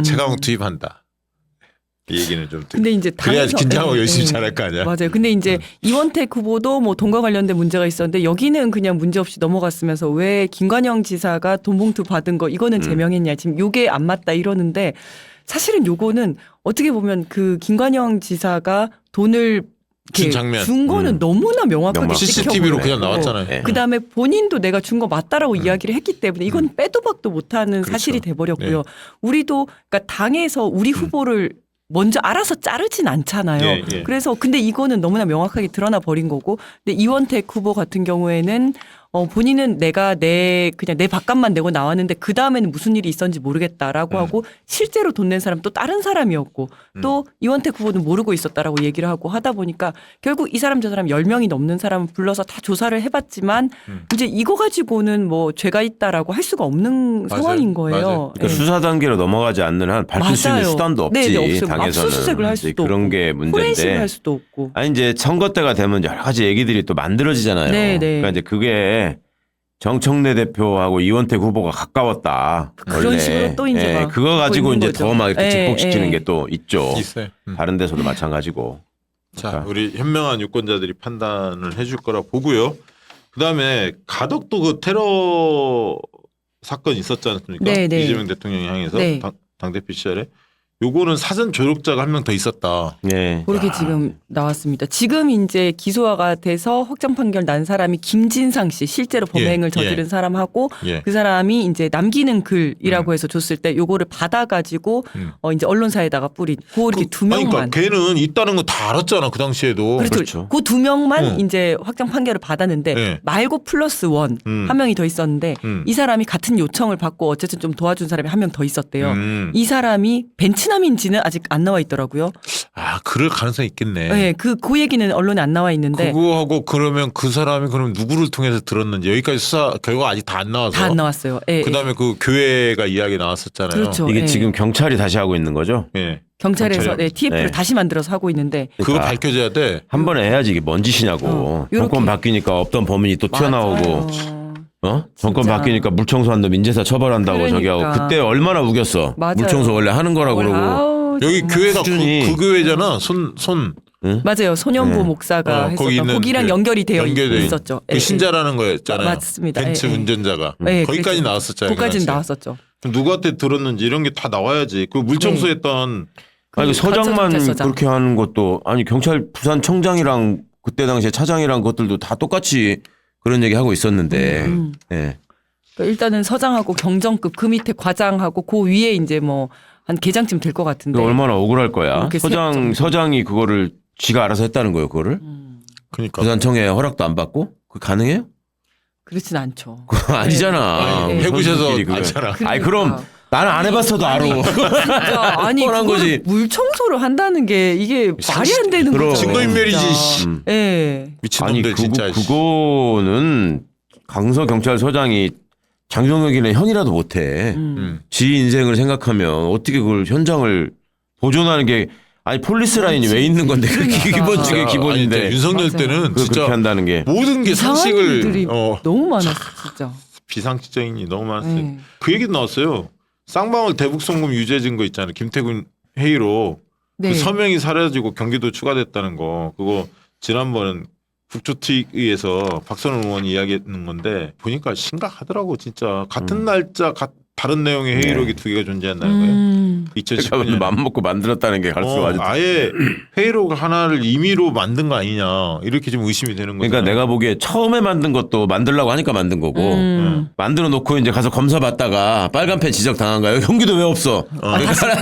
최강욱 투입한다. 이 얘기는 좀 듣고. 근데 이제 그래야지 당에서- 긴장하고 네, 열심히 네. 잘할 거 아니야. 맞아요. 근데 이제 이원택 후보도 뭐 돈과 관련된 문제가 있었는데 여기는 그냥 문제 없이 넘어갔으면서 왜 김관영 지사가 돈 봉투 받은 거 이거는 제명했냐 지금 요게 안 맞다 이러는데 사실은 요거는 어떻게 보면 그 김관영 지사가 돈을 준 장면. 준 거는 너무나 명확하게 명확. CCTV로 찍혀보여요. 그냥 나왔잖아요. 네. 그다음에 본인도 내가 준 거 맞다라고 이야기를 했기 때문에 이건 빼도 박도 못하는 그렇죠. 사실이 돼버렸고요. 네. 우리도 그러니까 당에서 우리 후보를 먼저 알아서 자르진 않잖아요. 예, 예. 그래서 근데 이거는 너무나 명확하게 드러나 버린 거고. 근데 이원택 후보 같은 경우에는 본인은 그냥 내 밥값만 내고 나왔는데 그 다음에는 무슨 일이 있었는지 모르겠다라고 하고 실제로 돈 낸 사람 또 다른 사람이었고 또 이원택 후보는 모르고 있었다라고 얘기를 하고 하다 보니까 결국 이 사람 저 사람 10명이 넘는 사람을 불러서 다 조사를 해봤지만 이제 이거 가지고는 뭐 죄가 있다라고 할 수가 없는 맞아요. 상황인 거예요. 맞아요. 그러니까 예. 수사 단계로 넘어가지 않는 한 밝힐 수 있는 맞아요. 수단도 없지. 네네, 없어요. 당에서는 압수수색을 할 이제 수도 그런 없고, 게 포렌식을 문제인데. 할 수도 없고. 아니 이제 선거 때가 되면 여러 가지 얘기들이 또 만들어지잖아요. 네네. 그러니까 이제 그게 정청래 대표하고 이원택 후보가 가까웠다. 그런 원래. 식으로 또 이제 막 그거 가지고 하고 있는 이제 거죠. 더 막 이렇게 예, 직복시키는 예. 게 또 있죠. 있어요. 다른 데서도 마찬가지고. 자, 그러니까. 우리 현명한 유권자들이 판단을 해줄 거라 보고요. 그다음에 가덕도 그 테러 사건 있었지 않습니까? 네, 네. 이재명 대통령이 향해서 네. 당대표 시절에 요거는 사전 조력자가 한 명 더 있었다. 예. 그렇게 지금 나왔습니다. 지금 이제 기소화가 돼서 확정 판결 난 사람이 김진상 씨 실제로 범행을 예, 저지른 예. 사람하고 예. 그 사람이 이제 남기는 글이라고 해서 줬을 때 요거를 받아가지고 이제 언론사에다가 뿌린 그 이렇게 두 아니, 명만. 그러니까 걔는 있다는 거 다 알았잖아 그 당시에도. 그렇죠. 그렇죠. 그 두 명만 어. 이제 확정 판결을 받았는데 네. 말고 플러스 원 한 명이 더 있었는데 이 사람이 같은 요청을 받고 어쨌든 좀 도와준 사람이 한 명 더 있었대요. 이 사람이 벤츠남인지는 아직 안 나와 있더라고요. 아, 그럴 가능성이 있겠네. 네, 그 얘기는 언론에 안 나와 있는데 그거하고 그러면 그 사람이 그럼 누구를 통해서 들었는지 여기까지 수사 결과가 아직 다 안 나와서. 다 안 나왔어요. 예, 그다음에 그 교회가 이야기 나왔었잖아요. 그렇죠. 이게 예. 지금 경찰이 다시 하고 있는 거죠? 예. 경찰에서 경찰이요? TF를 네. 다시 만들어서 하고 있는데 그거 그러니까 밝혀져야 돼. 한 번에 해야지 이게 뭔 짓이냐고. 요렇게. 정권 바뀌니까 없던 범인이 또 튀어나오고. 맞아요. 정권 진짜. 바뀌니까 물청소한 놈 인제사 처벌한다고 저기 하고 그러니까. 그때 얼마나 우겼어. 맞아요. 물청소 원래 하는 거라고 그러고. 아우, 여기 정말. 교회가 수준이- 그 교회잖아. 손. 맞아요. 소년부 네. 목사가 했었던 거기 있는 거기랑 그 연결이 되어 연결돼 있었죠. 그 신자라는 거였잖아요. 맞습니다. 벤츠 예, 예. 운전자가. 예, 거기까지 그랬죠. 나왔었잖아요. 거기까지는 그 당시에. 나왔었죠. 그럼 누구한테 들었는지 이런 게 다 나와야지. 그 물청소했던 아니 그 서장만 가짜경찰서장. 그렇게 하는 것도 아니 경찰 부산청장이랑 그때 당시에 차장이랑 것들도 다 똑같이 그런 얘기 하고 있었는데. 예. 그러니까 일단은 서장하고 경정급 그 밑에 과장하고 그 위에 이제 뭐 한 계장쯤 될 것 같은데. 그 얼마나 억울할 거야. 이렇게 서장이 그거를 지가 알아서 했다는 거예요. 그거를 그러니까 부산청에 허락도 안 받고 그 가능해요? 그렇진 않죠. 그거 아니잖아. 네, 네. 해보셔서 선수끼리 그거. 알잖아. 아니 그럼 나는 안 해봤어도 알아. 진짜 아니 뻔한 그거를 거지. 물 청소를 한다는 게 이게 말이 안 되는 그럼. 거죠. 증거인멸이지. 진짜. 씨. 예. 미친놈들 진짜. 씨. 그거는 강서 경찰서장이 장정혁이는 형이라도 못해. 지 인생을 생각하면 어떻게 그걸 현장을 보존하는 게 아니 폴리스 라인이 왜 있는 건데 그게 그러니까. 기본 중에 아니, 기본인데 진짜 윤석열 맞아요. 때는 그걸 진짜 그렇게 한다는 게 모든 게 이상한 일들이 상식을 너무 많았어 진짜. 비상식적인이 너무 많았어요. 네. 그 얘기도 나왔어요. 쌍방울 대북 송금 유죄 증거 있잖아요. 김태균 회의로 네. 그 서명이 사라지고 경기도 추가됐다는 거 그거 지난번은 국조특위에서 박선원 의원이 이야기했는 건데 보니까 심각하더라고 진짜 같은 날짜 다른 내용의 회의록이 두 개가 존재한다는 거예요. 2019년 맘 먹고 만들었다는 게 갈수록 아주 아예 회의록 하나를 임의로 만든 거 아니냐 이렇게 좀 의심이 되는 거죠. 그러니까 내가 보기에 처음에 만든 것도 만들려고 하니까 만든 거고 만들어 놓고 이제 가서 검사 받다가 빨간 펜 지적 당한 거야. 경기도 왜 없어?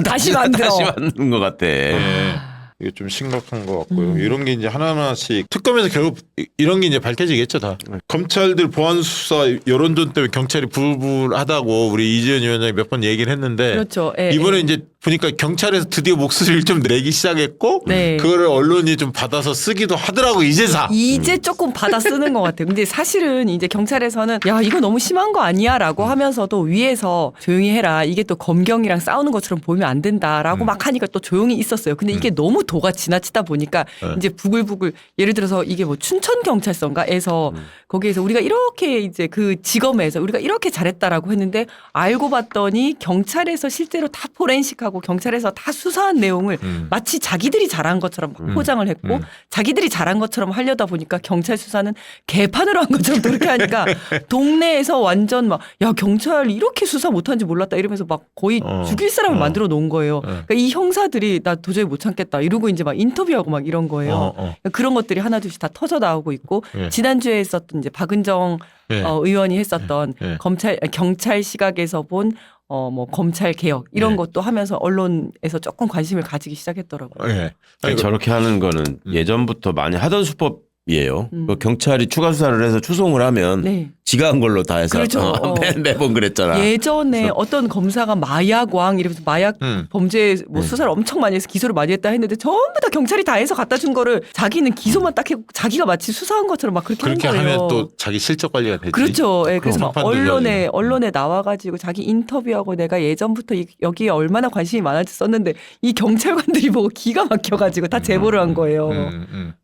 다시 만들어. 다시 만든 것 같아. 네. 이게 좀 심각한 것 같고요. 이런 게 이제 하나하나씩 특검에서 결국 이런 게 이제 밝혀지겠죠 다. 검찰들 보안 수사 여론전 때문에 경찰이 불불하다고 우리 이재현 위원장이 몇 번 얘기를 했는데 그렇죠. 예, 이번에 예. 이제 보니까 경찰에서 드디어 목소리를 좀 내기 시작했고 네. 그거를 언론이 좀 받아서 쓰기도 하더라고 이제사. 이제 조금 받아 쓰는 것 같아요. 근데 사실은 이제 경찰에서는 야 이거 너무 심한 거 아니야라고 하면서도 위에서 조용히 해라. 이게 또 검경이랑 싸우는 것처럼 보이면 안 된다라고 막 하니까 또 조용히 있었어요. 근데 이게 너무 도가 지나치다 보니까 이제 부글부글 예를 들어서 이게 뭐 춘천 경찰서인가에서 거기에서 우리가 이렇게 이제 그 지검에서 우리가 이렇게 잘했다라고 했는데 알고 봤더니 경찰에서 실제로 다 포렌식하고 경찰에서 다 수사한 내용을 마치 자기들이 잘한 것처럼 포장을 했고 자기들이 잘한 것처럼 하려다 보니까 경찰 수사는 개판으로 한 것처럼 그렇게 하니까 동네에서 완전 막 야 경찰 이렇게 수사 못하는지 몰랐다 이러면서 막 거의 죽일 사람을 만들어 놓은 거예요. 그러니까 이 형사들이 나 도저히 못 참겠다 이러고 이제 막 인터뷰하고 막 이런 거예요. 그러니까 그런 것들이 하나둘씩 다 터져 나오고 있고 예. 지난주에 했었던 이제 박은정 예. 의원이 했었던 예. 경찰 시각에서 본 뭐 검찰 개혁 이런 예. 것도 하면서 언론에서 조금 관심을 가지기 시작했더라고요. 예. 아니, 저렇게 하는 거는 예전부터 많이 하던 수법이 이에요. 그 경찰이 추가 수사를 해서 추송을 하면 네. 지가 한 걸로 다 해서 그렇죠. 매번 그랬잖아. 예전에 어떤 검사가 마약왕 이러면서 마약 범죄 뭐 수사를 엄청 많이 해서 기소를 많이 했다 했는데 전부 다 경찰이 다 해서 갖다 준 거를 자기는 기소만 딱 해고 자기가 마치 수사한 것처럼 막 그렇게 한 그렇게 거예요. 하면 또 자기 실적 관리가 되지. 그렇죠. 예, 그래서 막 평판도 언론에 나와가지고 자기 인터뷰하고 내가 예전부터 여기에 얼마나 관심이 많았지 썼는데 이 경찰관들이 보고 기가 막혀가지고 다 제보를 한 거예요.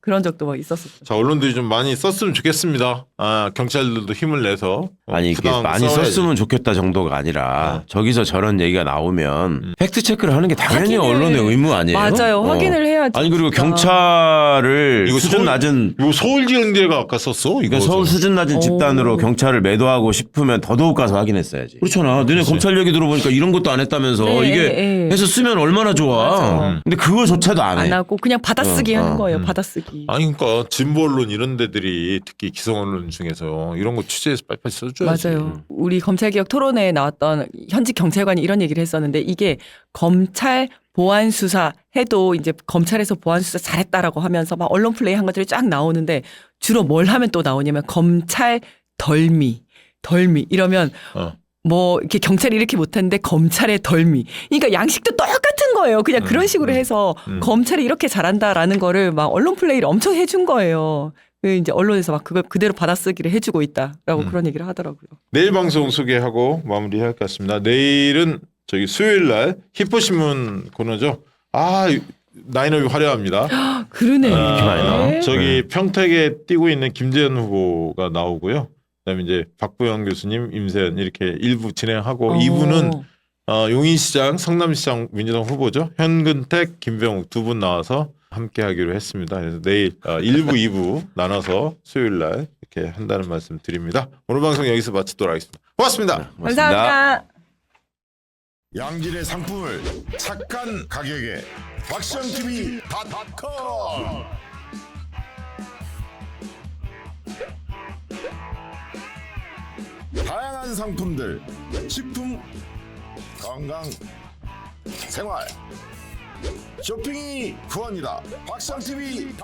그런 적도 막 있었었죠. 자, 언론들이 좀 많이 썼으면 좋겠습니다. 아, 경찰들도 힘을 내서 아니 이게 부당한 거 많이 싸워야지. 썼으면 좋겠다 정도가 아니라 저기서 저런 얘기가 나오면 팩트 체크를 하는 게 당연히 확인을- 언론의 의무 아니에요? 맞아요. 확인을 해야지. 아니 그리고 진짜. 경찰을 이거 수준 낮은 이거 서울지검대가 아까 썼어. 이거 그러니까 서울 수준 낮은 집단으로 오. 경찰을 매도하고 싶으면 더더욱 가서 확인했어야지. 그렇잖아. 너네 검찰 얘기 들어보니까 이런 것도 안 했다면서 네, 이게 네. 해서 쓰면 얼마나 좋아. 맞아. 근데 그거조차도 안 해. 안 하고 그냥 받아쓰기 하는 거예요. 받아쓰기. 아니 그러니까 진보 언론 이런 데들이 특히 기성 언론 중에서 이런 거 취재해서 빨리빨리 써줘야지. 맞아요. 우리 검찰개혁 토론회에 나왔던 현직 경찰관이 이런 얘기를 했었는데 이게 검찰 보안 수사 해도 이제 검찰에서 보안 수사 잘했다라고 하면서 막 언론 플레이 한 것들이 쫙 나오는데 주로 뭘 하면 또 나오냐면 검찰 덜미 이러면 뭐 이렇게 경찰이 이렇게 못했는데 검찰의 덜미. 그러니까 양식도 똑같은 거예요. 그냥 그런 식으로 해서 검찰이 이렇게 잘한다라는 거를 막 언론 플레이를 엄청 해준 거예요. 그 이제 언론에서 막 그걸 그대로 받아쓰기를 해주고 있다라고 그런 얘기를 하더라고요. 내일 방송 소개하고 마무리할 것 같습니다. 내일은 저기 수요일 날 히포신문 코너죠. 아, 라인업이 화려합니다. 그러네. 저기 평택에 뛰고 있는 김재현 후보가 나오고요. 그다음에 이제 박부영 교수님, 임세연 이렇게 1부 진행하고 2부는 용인시장, 성남시장 민주당 후보죠. 현근택, 김병욱 두 분 나와서 함께하기로 했습니다. 그래서 내일 1부, 2부 나눠서 수요일 날 이렇게 한다는 말씀 드립니다. 오늘 방송 여기서 마치도록 하겠습니다. 고맙습니다. 감사합니다. 양질의 상품을 착한 가격에 박시영TV.com 다양한 상품들 식품 건강 생활 쇼핑이 구원이다 박시영TV.com